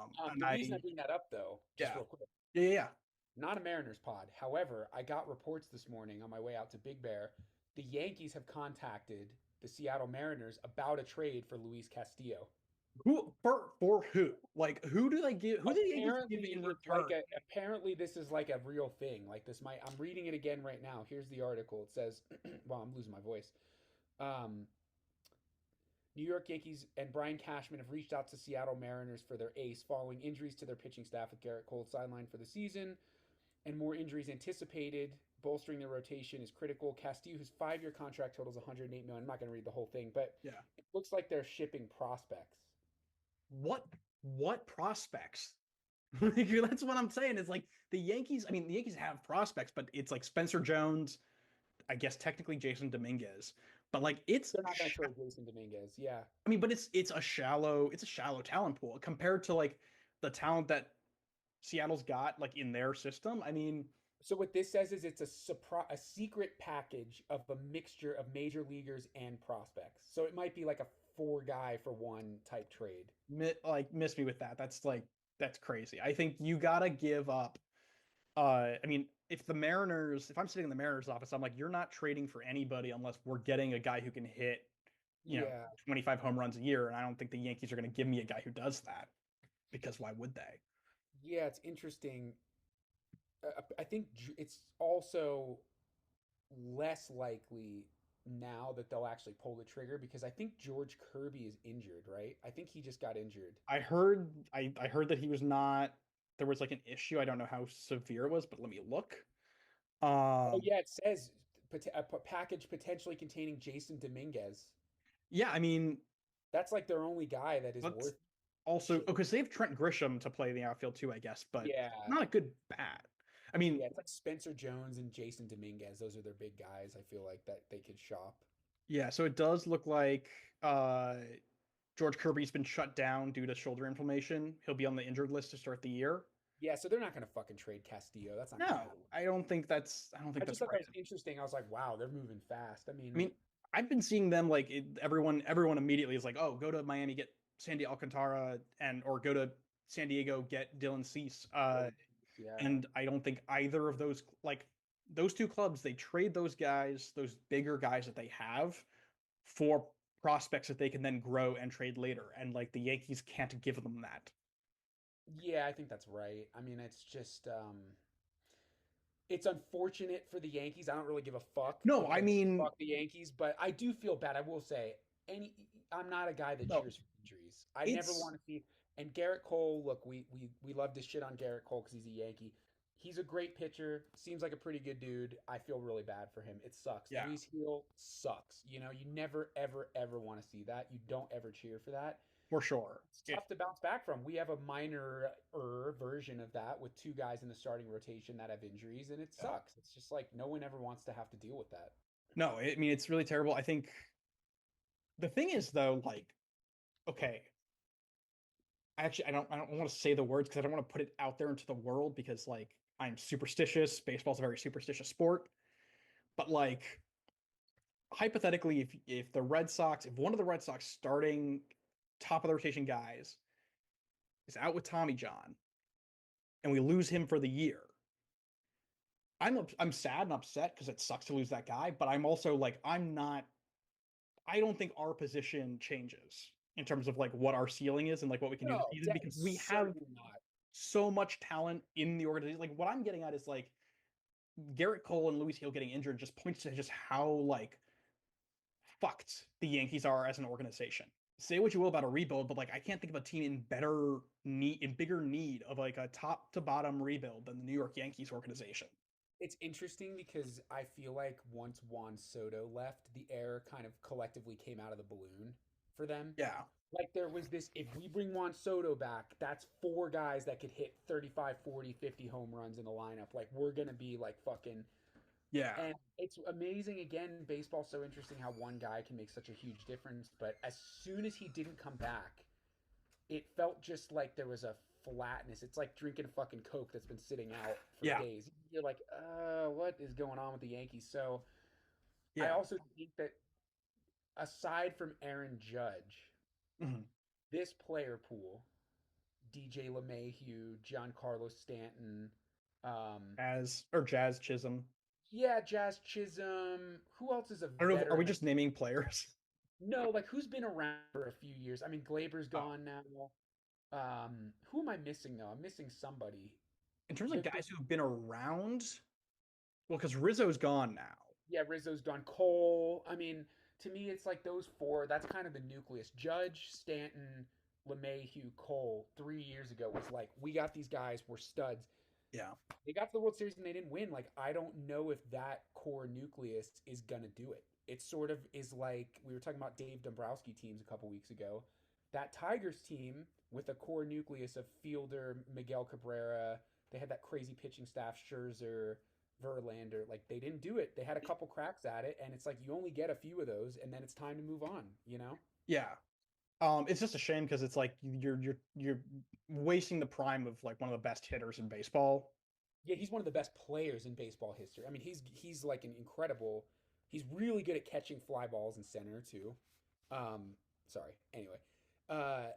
The I reason I bring that up though, just yeah. real quick, Yeah. not a Mariners pod. However, I got reports this morning on my way out to Big Bear. The Yankees have contacted the Seattle Mariners about a trade for Luis Castillo. Who for who? Like who do they give? Who do the Yankees give Apparently, in it's return? apparently this is like a real thing. Like, this might. I'm reading it again right now. Here's the article. It says, "Well, I'm losing my voice." Um, New York Yankees and Brian Cashman have reached out to Seattle Mariners for their ace following injuries to their pitching staff, with Gerrit Cole sidelined for the season and more injuries anticipated. Bolstering their rotation is critical. Castillo, whose 5-year contract totals 108 million. I'm not going to read the whole thing, but Yeah. it looks like they're shipping prospects. What prospects? That's what I'm saying. Is like the Yankees. I mean, the Yankees have prospects, but it's like Spencer Jones. I guess technically Jason Dominguez, but like They're not going to trade Jason Dominguez. Yeah. I mean, but it's a shallow talent pool compared to like the talent that Seattle's got like in their system. I mean, So what this says is it's a secret package of a mixture of major leaguers and prospects. So it might be like a 4 guy for one type trade. miss me with that. That's crazy. I think you gotta give up. I mean, if I'm sitting in the Mariners office, I'm like, you're not trading for anybody unless we're getting a guy who can hit, Yeah. 25 home runs a year. And I don't think the Yankees are going to give me a guy who does that, because why would they? Yeah, it's interesting. I think it's also less likely now that they'll actually pull the trigger, because I think George Kirby is injured, right? I think he just got injured. I heard that he was not. There was like an issue. I don't know how severe it was, but let me look. Oh Um, yeah, it says a package potentially containing Jason Dominguez. yeah, I mean, That's like their only guy that is that's worth also shipping. because they have Trent Grisham to play the outfield too, I guess, but Yeah. not a good bat. I mean, Yeah, it's like Spencer Jones and Jason Dominguez. Those are their big guys. I feel like that they could shop. yeah, so it does look like uh, George Kirby's been shut down due to shoulder inflammation. He'll be on the injured list to start the year. Yeah, so they're not going to fucking trade Castillo. That's not going to No, happen. I don't think I that's just thought right. that was interesting. I was like, wow, they're moving fast. I I mean, mean, I've been seeing them like everyone immediately is like, oh, go to Miami, get Sandy Alcantara, and or go to San Diego, get Dylan Cease. yeah. And I don't think either of those like those two clubs they trade those guys, those bigger guys that they have for prospects that they can then grow and trade later. And like the Yankees can't give them that. Yeah, I think that's right. I mean, it's just it's unfortunate for the Yankees. I don't really give a fuck No, I because mean, fuck the Yankees, but I do feel bad. I will say, any I'm not a guy that no, cheers for injuries. I never it's want to see. And Gerrit Cole, look, we love to shit on Gerrit Cole because he's a Yankee. He's a great pitcher. Seems like a pretty good dude. I feel really bad for him. It sucks. yeah, Luis Heel sucks. You know, you never ever ever want to see that. You don't ever cheer for that. for sure. It's tough to bounce back from. We have a minor version of that with two guys in the starting rotation that have injuries, and it Yeah. sucks. It's just like no one ever wants to have to deal with that. No, I mean it's really terrible. I think the thing is though, like, okay, I don't want to say the words because I don't want to put it out there into the world because like I'm superstitious. Baseball's a very superstitious sport. But like hypothetically, if the Red Sox, if one of the Red Sox starting top of the rotation guys is out with Tommy John and we lose him for the year, I'm sad and upset because it sucks to lose that guy. But I'm also like I don't think our position changes in terms of like what our ceiling is and like what we can do this No, season because we have certainly not. so much talent in the organization. Like what I'm getting at is like Gerrit Cole and Luis Heel getting injured just points to just how like fucked the Yankees are as an organization. Say what you will about a rebuild, but like I can't think of a team in bigger need of like a top to bottom rebuild than the New York Yankees organization. It's interesting because I feel like once Juan Soto left, the air kind of collectively came out of the balloon for them. Yeah, Like there was this, if we bring Juan Soto back, that's four guys that could hit 35, 40, 50 home runs in the lineup. Like we're going to be like fucking. yeah, And it's amazing, again, baseball's so interesting how one guy can make such a huge difference. But as soon as he didn't come back, it felt just like there was a flatness. It's like drinking a fucking Coke that's been sitting out for yeah, days. You're like, what is going on with the Yankees? So I yeah. also think that aside from Aaron Judge, Mhm. this player pool, DJ LeMahieu, Giancarlo Stanton, um, Jazz Chisholm. yeah, Jazz Chisholm. Who else is a I don't know. Are we veteran? just naming players? No, like who's been around for a few years? I mean, Glaber's Oh, gone now. Who am I missing though? I'm missing somebody. in terms of The guys who have been around, well, because Rizzo's gone now. Yeah, Rizzo's gone. Cole. I mean, to me, it's like those four. That's kind of the nucleus. Judge, Stanton, LeMahieu, Cole. 3 years ago was like, we got these guys. We're studs. Yeah, They got to the World Series and they didn't win. Like, I don't know if that core nucleus is gonna do it. It sort of is like we were talking about Dave Dombrowski teams a couple weeks ago. That Tigers team with a core nucleus of Fielder, Miguel Cabrera. They had that crazy pitching staff, Scherzer, Verlander. Like they didn't do it. They had a couple cracks at it, and it's like you only get a few of those, and then it's time to move on. You know? yeah. It's just a shame because it's like you're wasting the prime of like one of the best hitters in baseball. Yeah, he's one of the best players in baseball history. I mean, he's like an incredible. He's really good at catching fly balls in center too. Um, sorry. Anyway, uh,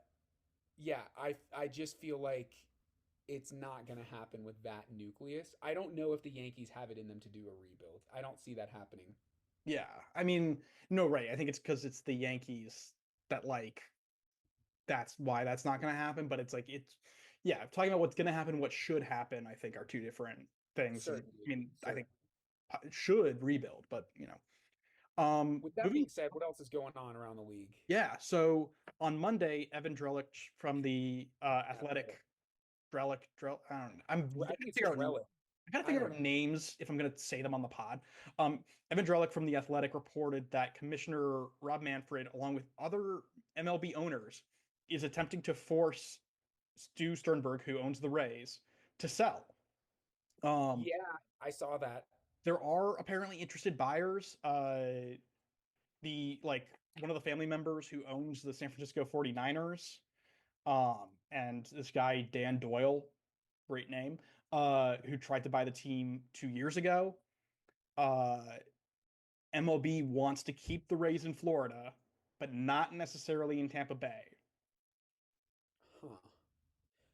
yeah, I just feel like it's not going to happen with that nucleus. I don't know if the Yankees have it in them to do a rebuild. I don't see that happening. Yeah, I mean, no, right. I think it's because it's the Yankees that like that's why that's not going to happen. But it's like yeah, talking about what's going to happen, what should happen, I think are two different things. And I Certainly, mean, I think certainly. should rebuild, but you know, With that moving. being said, what else is going on around the league? Yeah, so on Monday, Evan Drellich from the Athletic, Athletic. I don't know. I'm I I think it's figure out Drellick. I gotta I figure don't out know. names if I'm gonna say them on the pod. Evan Drellich from the Athletic reported that Commissioner Rob Manfred, along with other MLB owners, is attempting to force Stu Sternberg, who owns the Rays, to sell. Um, Yeah, I saw that. there are apparently interested buyers. The like one of the family members who owns the San Francisco 49ers, and this guy Dan Doyle great name, who tried to buy the team 2 years ago. Uh, MLB wants to keep the Rays in Florida, but not necessarily in Tampa Bay. Huh.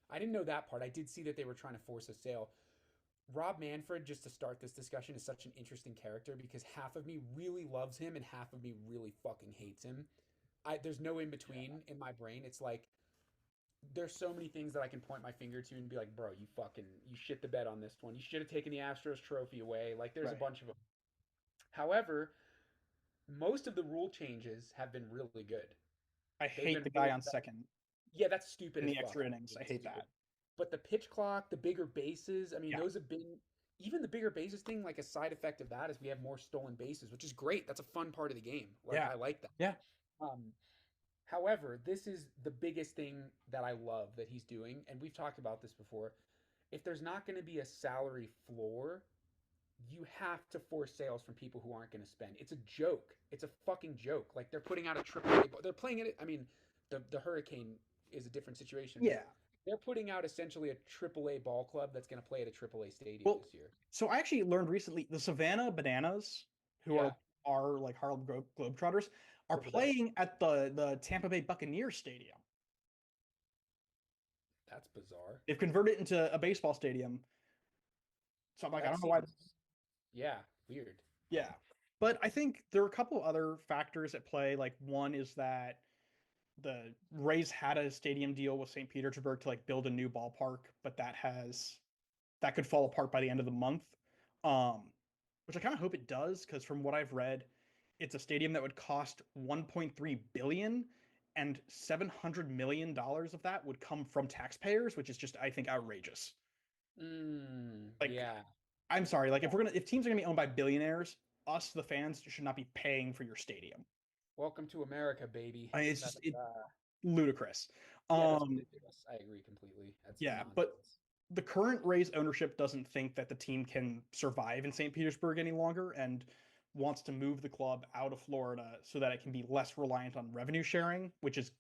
I didn't know that part. I did see that they were trying to force a sale. Rob Manfred, just to start this discussion, is such an interesting character because half of me really loves him and half of me really fucking hates him. There's no in between in my brain. It's like there's so many things that I can point my finger to and be like, bro, you shit the bed on this one. You should have taken the Astros trophy away. Like there's a Right. bunch of them. However, most of the rule changes have been really good. I They've hate been the guy really on second yeah, that's stupid in as the fuck. extra innings. I It's hate stupid. that. But the pitch clock, the bigger bases, I mean, Yeah. those have been even the bigger bases thing, like a side effect of that is we have more stolen bases, which is great. That's a fun part of the game. Like Yeah. I like that. Yeah. Um, However, this is the biggest thing that I love that he's doing, and we've talked about this before. If there's not going to be a salary floor, you have to force sales from people who aren't going to spend. It's a joke. It's a fucking joke. Like they're putting out a triple A. They're playing it. I mean, the Hurricane is a different situation, but Yeah. they're putting out essentially a triple A ball club that's going to play at a triple A stadium Well, this year. so I actually learned recently the Savannah Bananas, who Yeah, are like Harlem Globetrotters, are they're the best. playing at the Tampa Bay Buccaneers Stadium. That's bizarre. They've converted it into a baseball stadium. So I'm like, I That don't know why. seems, yeah, weird. Yeah. But I think there are a couple other factors at play. Like one is that the Rays had a stadium deal with St. Petersburg to like build a new ballpark, but that could fall apart by the end of the month. Um, which I kind of hope it does, because from what I've read, it's a stadium that would cost 1.3 billion and $700 million of that would come from taxpayers, which is just, I think, outrageous. Like, Yeah. I'm sorry, like if teams are gonna be owned by billionaires, us the fans should not be paying for your stadium. Welcome to America, baby. I mean, it's That's just ludicrous. yeah, that's Um, ridiculous. I agree completely. That's yeah, but nonsense. the current Rays ownership doesn't think that the team can survive in St. Petersburg any longer and wants to move the club out of Florida so that it can be less reliant on revenue sharing, which is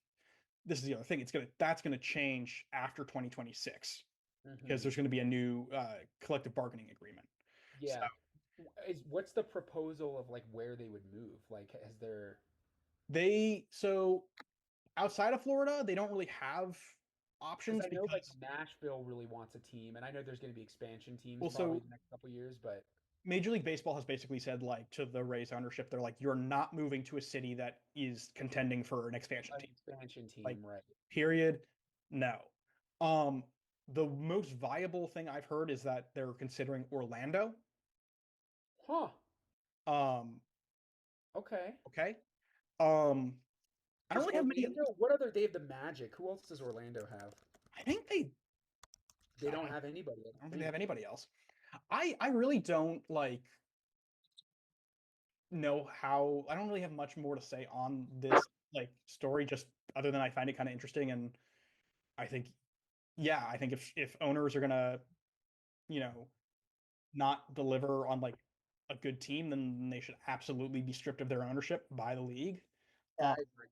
this is the other thing. That's gonna change after 2026 because Hmm. there's going to be a new collective bargaining agreement. So Yeah. What's the proposal of like where they would move? Like, has there? so outside of Florida, they don't really have Because options I know like because Nashville really wants a team, and I know there's going to be expansion teams probably also the next couple years, but Major League Baseball has basically said like to the Rays ownership, they're like, you're not moving to a city that is contending for an expansion an team. expansion Like, team, right? period. No. Um, the most viable thing I've heard is that they're considering Orlando. Huh. Um, Okay. okay. Um, I don't Is really have many. Orlando? What other? They have the Magic. Who else does Orlando have? I think they. They don't have anybody. I I don't don't think they have think. anybody else. I really don't like know how. I don't really have much more to say on this like story, just other than I find it kind of interesting, and I think yeah, I think if owners are gonna you know not deliver on like a good team, then they should absolutely be stripped of their ownership by the league. Yeah, Um, I agree.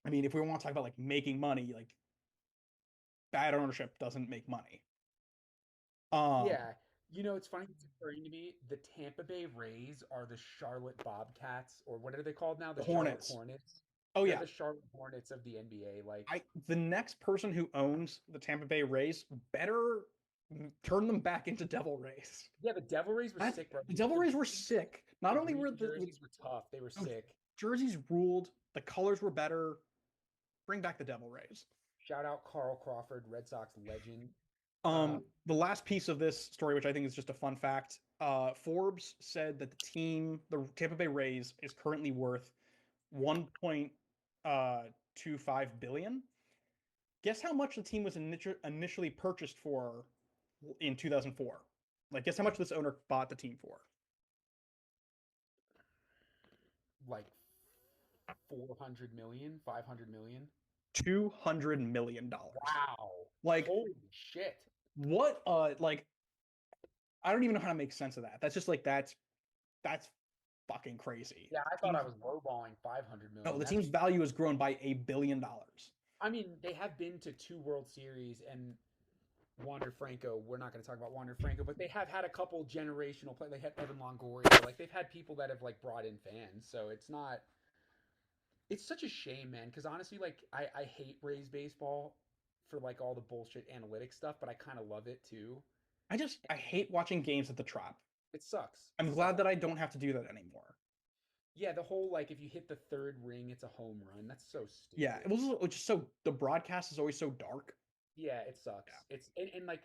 I mean, if we want to talk about like making money, like bad ownership doesn't make money. Um, Yeah. You know, it's funny it's occurring to me. The Tampa Bay Rays are the Charlotte Bobcats, or what are they called now? The the Charlotte Hornets. Hornets. Oh They're yeah, the Charlotte Hornets of the NBA. Like, the next person who owns the Tampa Bay Rays better turn them back into Devil Rays. yeah, the Devil Rays were sick, bro. The Devil Rays were sick. Not The only were green jerseys were tough. They were the sick. jerseys ruled, the colors were better. Bring back the Devil Rays. Shout out Carl Crawford, Red Sox legend. Um, The last piece of this story, which I think is just a fun fact, Forbes said that the Tampa Bay Rays, is currently worth 1.25 billion. Guess how much the team was initially purchased for in 2004? Like, guess how much this owner bought the team for? like 400 million, 500 million. $200 million. Wow. Like, Holy shit. what? Like, I don't even know how to make sense of that. That's just like that's fucking crazy. Yeah, I thought I was lowballing 500 No, million. the That's team's value has grown by $1 billion. I mean, they have been to two World Series and Wander Franco. We're not going to talk about Wander Franco, but they have had a couple generational play. They had Evan Longoria. Like they've had people that have like brought in fans. So it's not. It's such a shame, man. Because honestly, like I hate Rays baseball for like all the bullshit analytics stuff, but I kind of love it too. I hate watching games at the Trop. It sucks. I'm It glad sucks. that I don't have to do that anymore. Yeah, the whole like if you hit the third ring, it's a home run. That's so Yeah, stupid. it was just so the broadcast is always so dark. Yeah, it sucks. Yeah. And like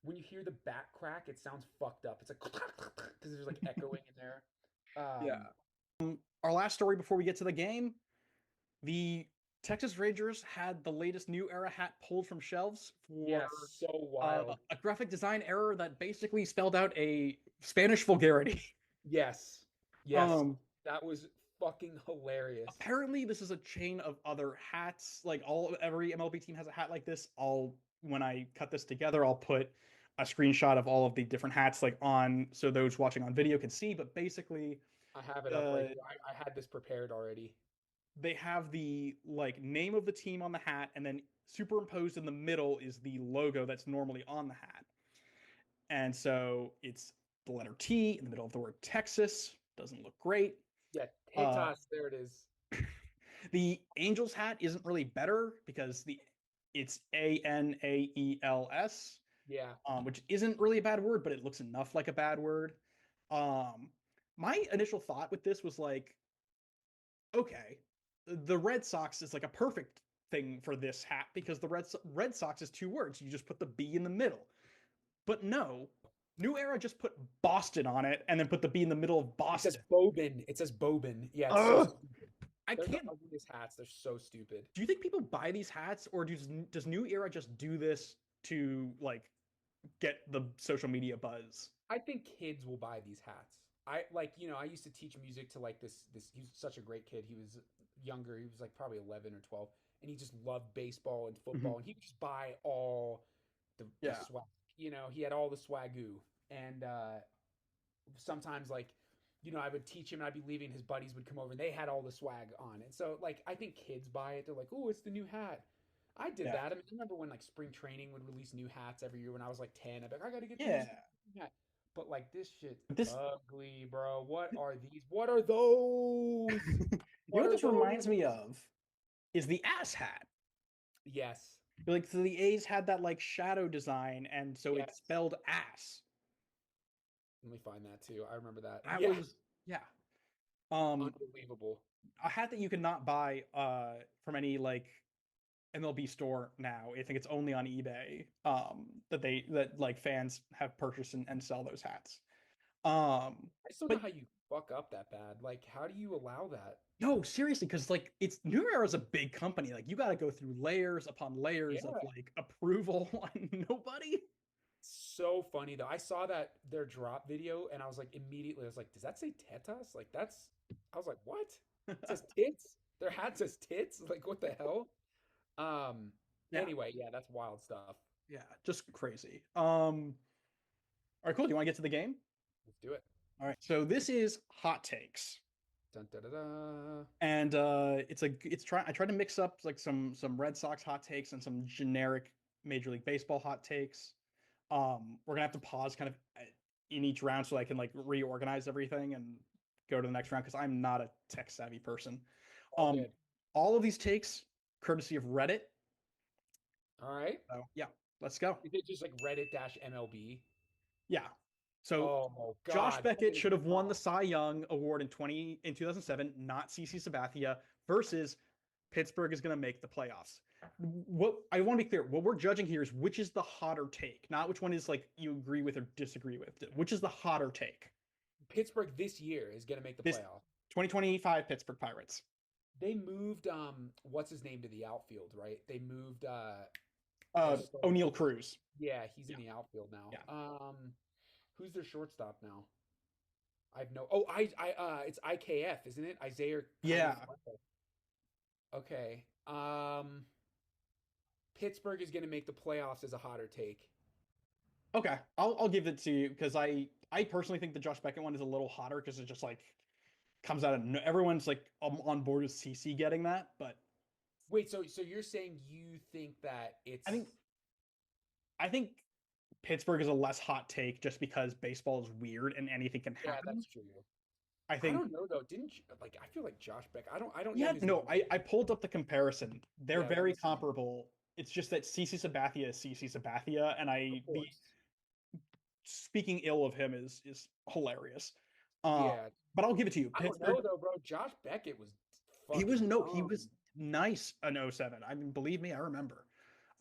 when you hear the bat crack, it sounds fucked up. It's like because there's like echoing in there. Yeah. Um, Our last story before we get to the game, the Texas Rangers had the latest New Era hat pulled from shelves for yeah, so wild. a graphic design error that basically spelled out a Spanish vulgarity. Yes, yes, Um, that was fucking hilarious. Apparently, this is a chain of other hats. Like every MLB team has a hat like this. When I cut this together, I'll put a screenshot of all of the different hats like on so those watching on video can see. But basically, I have it up right uh, here. I had this prepared already. they have the like name of the team on the hat, and then superimposed in the middle is the logo that's normally on the hat. And so it's the letter T in the middle of the word Texas. Doesn't look great. Yeah, Uh, Tetas, there it is. the Angels hat isn't really better because it's Anaels, Yeah, which isn't really a bad word, but it looks enough like a bad word. Um, my initial thought with this was like, okay, the Red Sox is like a perfect thing for this hat because the Red Sox is two words. You just put the B in the middle. But no, New Era just put Boston on it and then put the B in the middle of it says Boston. Bobin. It says Bobin. Yeah, it's so Ugh, stupid. I They're the can't. ugliest hats. They're so stupid. Do you think people buy these hats, or does New Era just do this to like get the social media buzz? I think kids will buy these hats. I like, I used to teach music to like this he was such a great kid. He was younger. He was like probably 11 or 12 and he just loved baseball and Mhm. football and he would just buy all the Yeah, swag. He had all the swagoo and sometimes like I would teach him and I'd be leaving his buddies would come over and they had all the swag on. And so like I think kids buy it. They're like, "Oh, it's the new hat." I did yeah, that. I mean, I remember when like spring training would release new hats every year when I was like 10. I'd be like, I gotta get yeah. this hat. But like this shit's This, ugly, bro. What are these? What are those? you know What what are this reminds me those? of is the ass hat. Yes. Like so the A's had that like shadow design, and so it Yes. spelled ass. Let me find that too. I remember that. That Yeah. was yeah. Um, Unbelievable. a hat that you could not buy from any like MLB store now. I think it's only on eBay. That like fans have purchased and sell those hats. Um, I still know but how you fuck up that bad. Like, how do you allow that? no, seriously, because like it's New Era is a big company. Like you got to go through layers upon layers of Yeah. like approval on nobody. So funny though. I saw that their drop video and I was like immediately I was like, does that say tetas? Like that's I was like, what? It says tits? Their hat says tits? Like what the hell? Um Yeah, anyway, yeah, that's wild stuff. yeah, just crazy. All right, cool. Do you want to get to the game? Let's do it. All right. So this is hot takes. Dun, da, da, da. And I tried to mix up like some Red Sox hot takes and some generic Major League Baseball hot takes. We're gonna have to pause kind of in each round so I can like reorganize everything and go to the next round because I'm not a tech savvy person. All Um, good. all of these takes courtesy of Reddit. All right. So yeah, let's go. Is it just like Reddit dash MLB? Yeah. So Oh Josh God. Beckett Holy should have won the cow. Cy Young Award in 2007, not CC Sabathia versus Pittsburgh is going to make the playoffs. What I want to be clear, what we're judging here is which is the hotter take, not which one is like you agree with or disagree with. Which is the hotter take? Pittsburgh this year is gonna make the This playoff. 2025 Pittsburgh Pirates. They moved what's his name to the outfield, right? They moved their O'Neill Cruz. yeah, he's Yeah, in the outfield now. yeah, Who's their shortstop now? I've no. Oh, it's IKF, isn't it? Isaiah yeah. Okay. Pittsburgh is going to make the playoffs as a hotter take. Okay, I'll give it to you because I personally think the Josh Beckett one is a little hotter because it just like comes out of everyone's like on board with CC getting that, but Wait, so you're saying you think that it's I think I think Pittsburgh is a less hot take just because baseball is weird and anything can Yeah, happen. that's true. I I think, don't know though. Didn't like I feel like Josh Beck. I don't know yeah, his no, numbers. I pulled up the comparison. They're Yeah, let very me see. comparable. It's just that CC Sabathia is CC Sabathia, and Of the course. speaking ill of him is hilarious. Uh, Yeah. but I'll give it to you. I don't Pittsburgh, know though, bro. Josh Beckett was he was fucking no, he dumb. was nice in '07. I mean, believe me, I remember.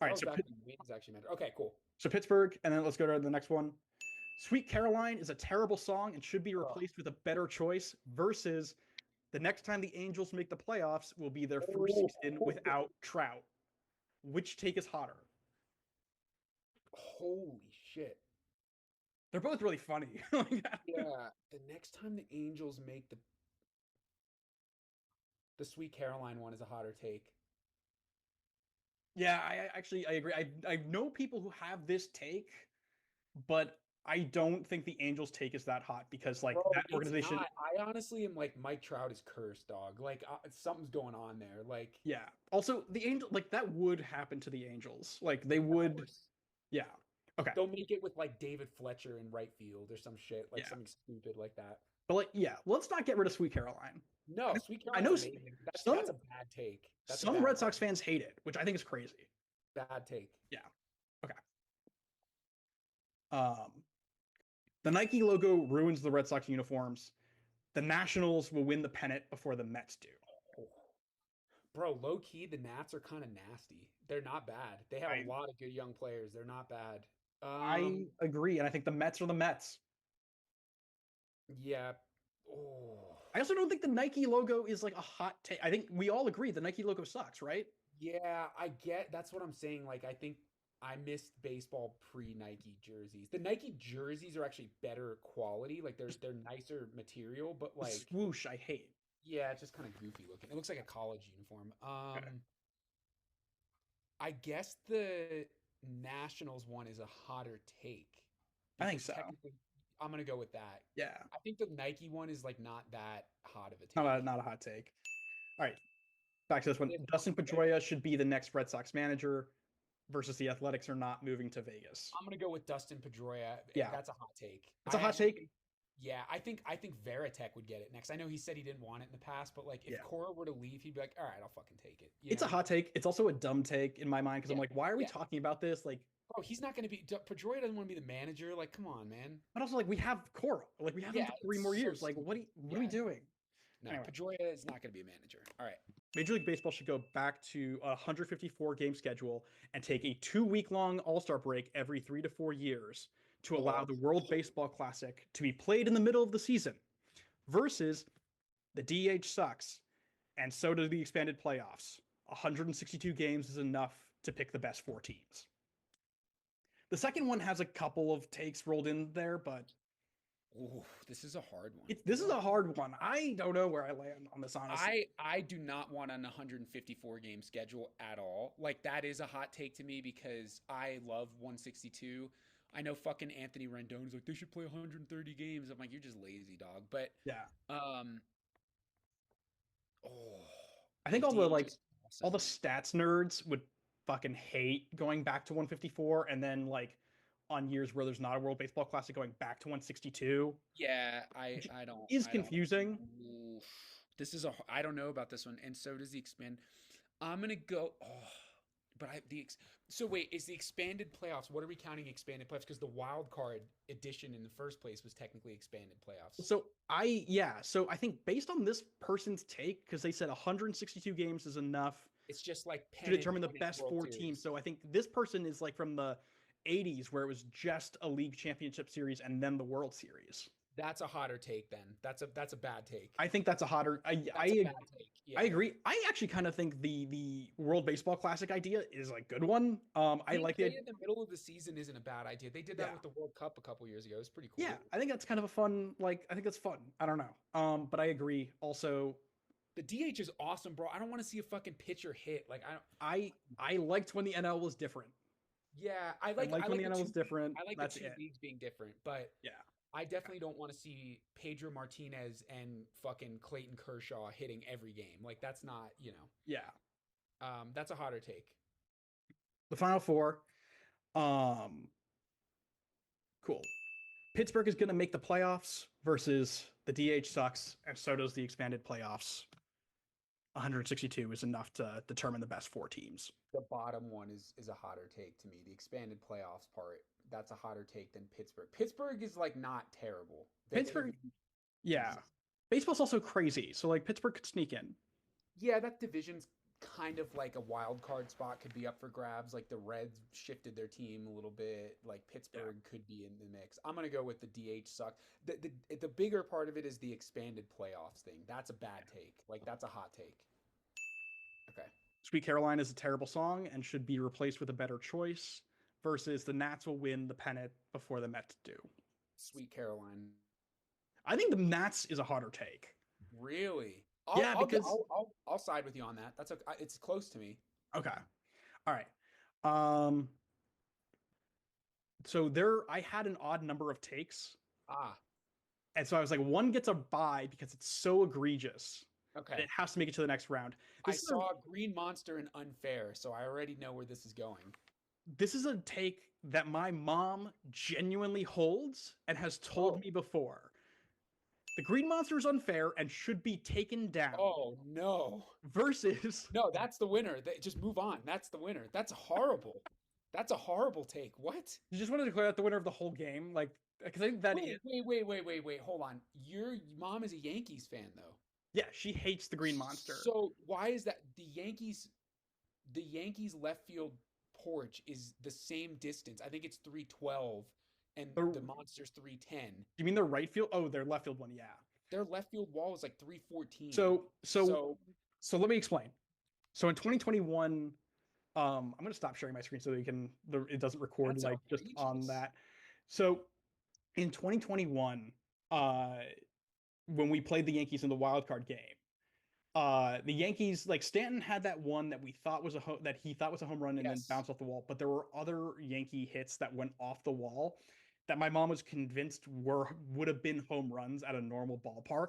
All That right, was back when wins actually mattered. Okay, cool. So Pittsburgh, and then let's go to the next one. Sweet Caroline is a terrible song and should be Ugh. replaced with a better choice versus the next time the Angels make the playoffs will be their first Oh, season without Trout. Which take is hotter? holy shit. They're both really funny. Yeah. The next time the Angels make the Sweet Caroline one is a hotter take. Yeah, I agree. I know people who have this take, but I don't think the Angels take is that hot because like Bro, that it's organization. not. I honestly am like Mike Trout is cursed, dog. Like something's going on there. Like, Yeah. Also, the Angel like that would happen to the Angels. Like they of would. course, Yeah. Okay. they'll make it with like David Fletcher in right field or some shit, like Yeah. something stupid like that. But like, yeah, let's not get rid of Sweet Caroline. No, Sweet I Caroline's know amazing. some That's a bad take. That's a some bad Red Sox fans hate it, which I think is crazy. bad take. Yeah. Okay. Um, the Nike logo ruins the Red Sox uniforms. The Nationals will win the pennant before the Mets do. Oh. Bro, low key, the Nats are kind of nasty. They're not bad. They have a I lot of good young players. They're not bad. I agree, and I think the Mets are the Mets. Yeah. Oh. I also don't think the Nike logo is like a hot take. I think we all agree the Nike logo sucks, right? Yeah, I get that's what I'm saying. Like, I think I missed baseball pre-Nike jerseys. The Nike jerseys are actually better quality. Like they're nicer material, but The like swoosh I hate. yeah, it's just kind of goofy looking. It looks like a college uniform. Okay. I guess the Nationals one is a hotter take I think because so. technically I'm gonna go with that. Yeah. I think the Nike one is like not that hot of a Not take. not a hot take. All right. Back to this one. Fifth one, Dustin okay. Pedroia should be the next Red Sox manager versus the Athletics are not moving to Vegas. I'm gonna go with Dustin Pedroia. Yeah. That's a hot take. It's a hot take. Yeah, I think Veritek would get it next. I know he said he didn't want it in the past, but like if Yeah. Cora were to leave, he'd be like, all right, I'll fucking take it. It's a hot take. It's also a dumb take in my mind because I'm Yeah, like, why are we yeah. talking about this? Like, Bro, he's not gonna be. Pedroia doesn't want to be the manager. Like, come on, man. but also like we have Cora. Like we have him Yeah, for three more it's so years. Like, stupid. what are we Yeah, doing? no, Anyway, Pedroia is not gonna be a manager. All right. Major League Baseball should go back to a 154 game schedule and take a 2 week long All Star break every 3 to 4 years to allow Oh, the World Baseball Classic to be played in the middle of the season versus the DH sucks, and so do the expanded playoffs. 162 games is enough to pick the best 4 teams. The second one has a couple of takes rolled in there, but ooh, this is a hard one. this is a hard one. I don't know where I land on this, honestly. I do not want an 154 game schedule at all. Like that is a hot take to me because I love 162. I know fucking Anthony Rendon's like they should play 130 games. I'm like you're just lazy, dog. But Yeah. um oh, I the think all the DH like is all the awesome. stats nerds would fucking hate going back to 154 and then like on years where there's not a World Baseball Classic going back to 162, Yeah, which I don't is I don't confusing. oof. This is a I don't know about this one, and so does the expand. I'm gonna go. Oh, but I the so wait is the expanded playoffs? What are we counting expanded playoffs? Because the wild card edition in the first place was technically expanded playoffs. So I think based on this person's take, because they said 162 games is enough It's just like to pennant, determine the pennant best World 4 teams. Series. So I think this person is like from the 80s where it was just a league championship series and then the World Series. That's a hotter take. Then that's a bad take. I think that's a hotter. That's a bad take. I Yeah. agree. I actually kind of think the World Baseball Classic idea is a good one. I Being like played the in the middle of the season isn't a bad idea. They did that yeah with the World Cup a couple years ago. It was pretty yeah. cool. I think that's kind of a fun like I think that's fun. I don't know. But I agree. Also, The DH is awesome, bro. I don't want to see a fucking pitcher hit. Like I don't. I liked when the NL was different. Yeah, I liked I when like the the NL two was different. I like the That's two it. leagues being different, but Yeah. I definitely don't want to see Pedro Martinez and fucking Clayton Kershaw hitting every game. Like that's not. Yeah. That's a hotter take. The final four. Um, cool. Pittsburgh is going to make the playoffs versus the DH sucks, and so does the expanded playoffs. 162 is enough to determine the best four teams. The bottom one is a hotter take to me. The expanded playoffs part, that's a hotter take than Pittsburgh. Pittsburgh is like not terrible. Pittsburgh, yeah. Baseball's also crazy, so like Pittsburgh could sneak in. Yeah, that division's kind of like a wild card spot could be up for grabs. Like the Reds shifted their team a little bit. Like Pittsburgh could be in the mix. I'm gonna go with the DH suck. The bigger part of it is the expanded playoffs thing. That's a bad take. Like that's a hot take. Okay. Sweet Caroline is a terrible song and should be replaced with a better choice. Versus the Nats will win the pennant before the Mets do. Sweet Caroline. I think the Nats is a hotter take. Really? Because I'll side with you on that. That's okay. It's close to me. Okay. All right. So I had an odd number of takes. And so I was like, one gets a bye because it's so egregious. Okay. It has to make it to the next round. I saw Green Monster and Unfair, so I already know where this is going. This is a take that my mom genuinely holds and has told me before. The Green Monster is unfair and should be taken down. Oh, no. Versus... No, that's the winner. Just move on. That's the winner. That's horrible. That's a horrible take. What? You just want to declare that the winner of the whole game? Like, because I think that Wait. Hold on. Your mom is a Yankees fan, though. Yeah, she hates the Green Monster. So why is that? The Yankees left field porch is the same distance. I think it's 312 and the Monster's 310. You mean their right field? Oh, their left field one, yeah. Their left field wall is like 314. So let me explain. So in 2021, I'm gonna stop sharing my screen so that it doesn't record like just on that. So in 2021, when we played the Yankees in the wild card game, the Yankees, like Stanton had that one that he thought was a home run and then bounced off the wall, but there were other Yankee hits that went off the wall that my mom was convinced would have been home runs at a normal ballpark.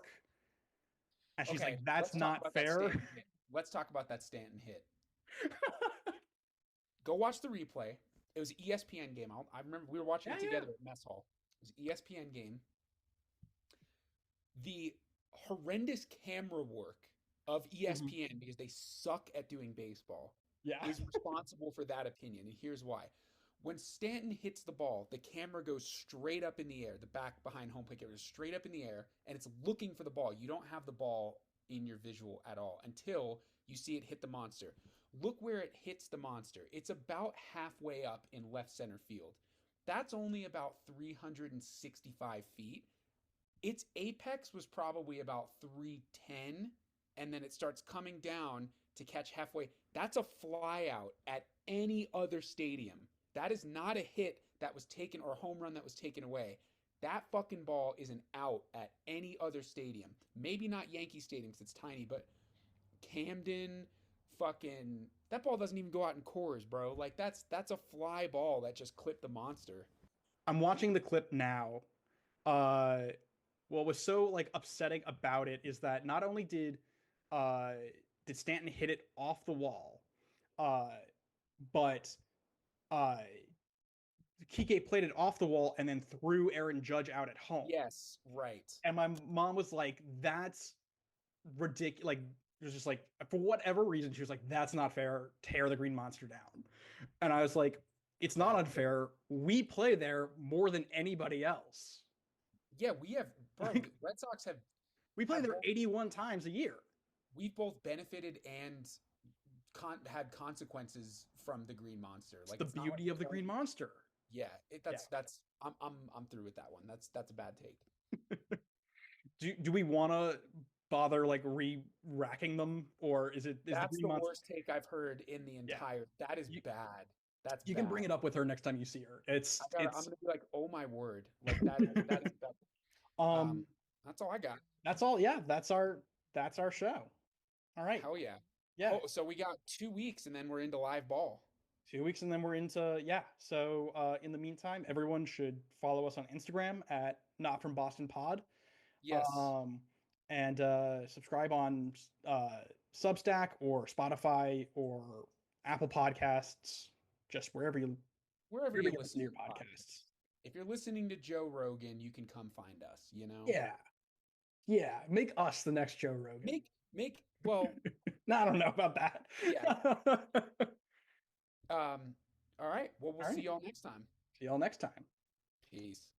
And she's like, that's not fair. Let's talk about that Stanton hit. Go watch the replay. It was an ESPN game. I remember we were watching it together at mess hall. It was an ESPN game. The horrendous camera work of ESPN, because they suck at doing baseball, is responsible for that opinion. And here's why. When Stanton hits the ball, the camera goes straight up in the air. The back behind home plate goes straight up in the air, and it's looking for the ball. You don't have the ball in your visual at all until you see it hit the Monster. Look where it hits the Monster. It's about halfway up in left center field. That's only about 365 feet. Its apex was probably about 310, and then it starts coming down to catch halfway. That's a fly out at any other stadium. That is not a hit that was taken or a home run that was taken away. That fucking ball is an out at any other stadium. Maybe not Yankee Stadium because it's tiny, but Camden, fucking, that ball doesn't even go out in cores, bro. Like that's a fly ball that just clipped the Monster. I'm watching the clip now. What was so like upsetting about it is that not only did Stanton hit it off the wall, but Kike played it off the wall and then threw Aaron Judge out at home. Yes, right. And my mom was like, that's ridiculous. Like, it was just like, for whatever reason, she was like, that's not fair. Tear the Green Monster down. And I was like, it's not unfair. We play there more than anybody else. Yeah, we have, bro, Red Sox have. We play there 81 times a year. We've both benefited and had consequences from the Green Monster. Like the beauty of the Green Monster. Yeah, I'm through with that one. That's a bad take. Do we want to bother like racking them, or is that's the worst take I've heard in the entire? That is bad. That's you can bring it up with her next time you see her. I'm gonna be like, oh my word, like that is bad. That's all I got. That's all. Yeah, that's our show. All right. Hell yeah. Yeah. Oh, so we got 2 weeks and then we're into live ball. 2 weeks and then we're into So in the meantime, everyone should follow us on Instagram at Not From Boston Pod. Yes. And subscribe on Substack or Spotify or Apple Podcasts, just wherever you wherever wherever you you listen listen to your to podcasts. podcasts. If you're listening to Joe Rogan, you can come find us, you know? Yeah. Yeah. Make us the next Joe Rogan. Well, No, I don't know about that. yeah. All All right. Well, we'll see right. y'all next time. See y'all next time. Peace.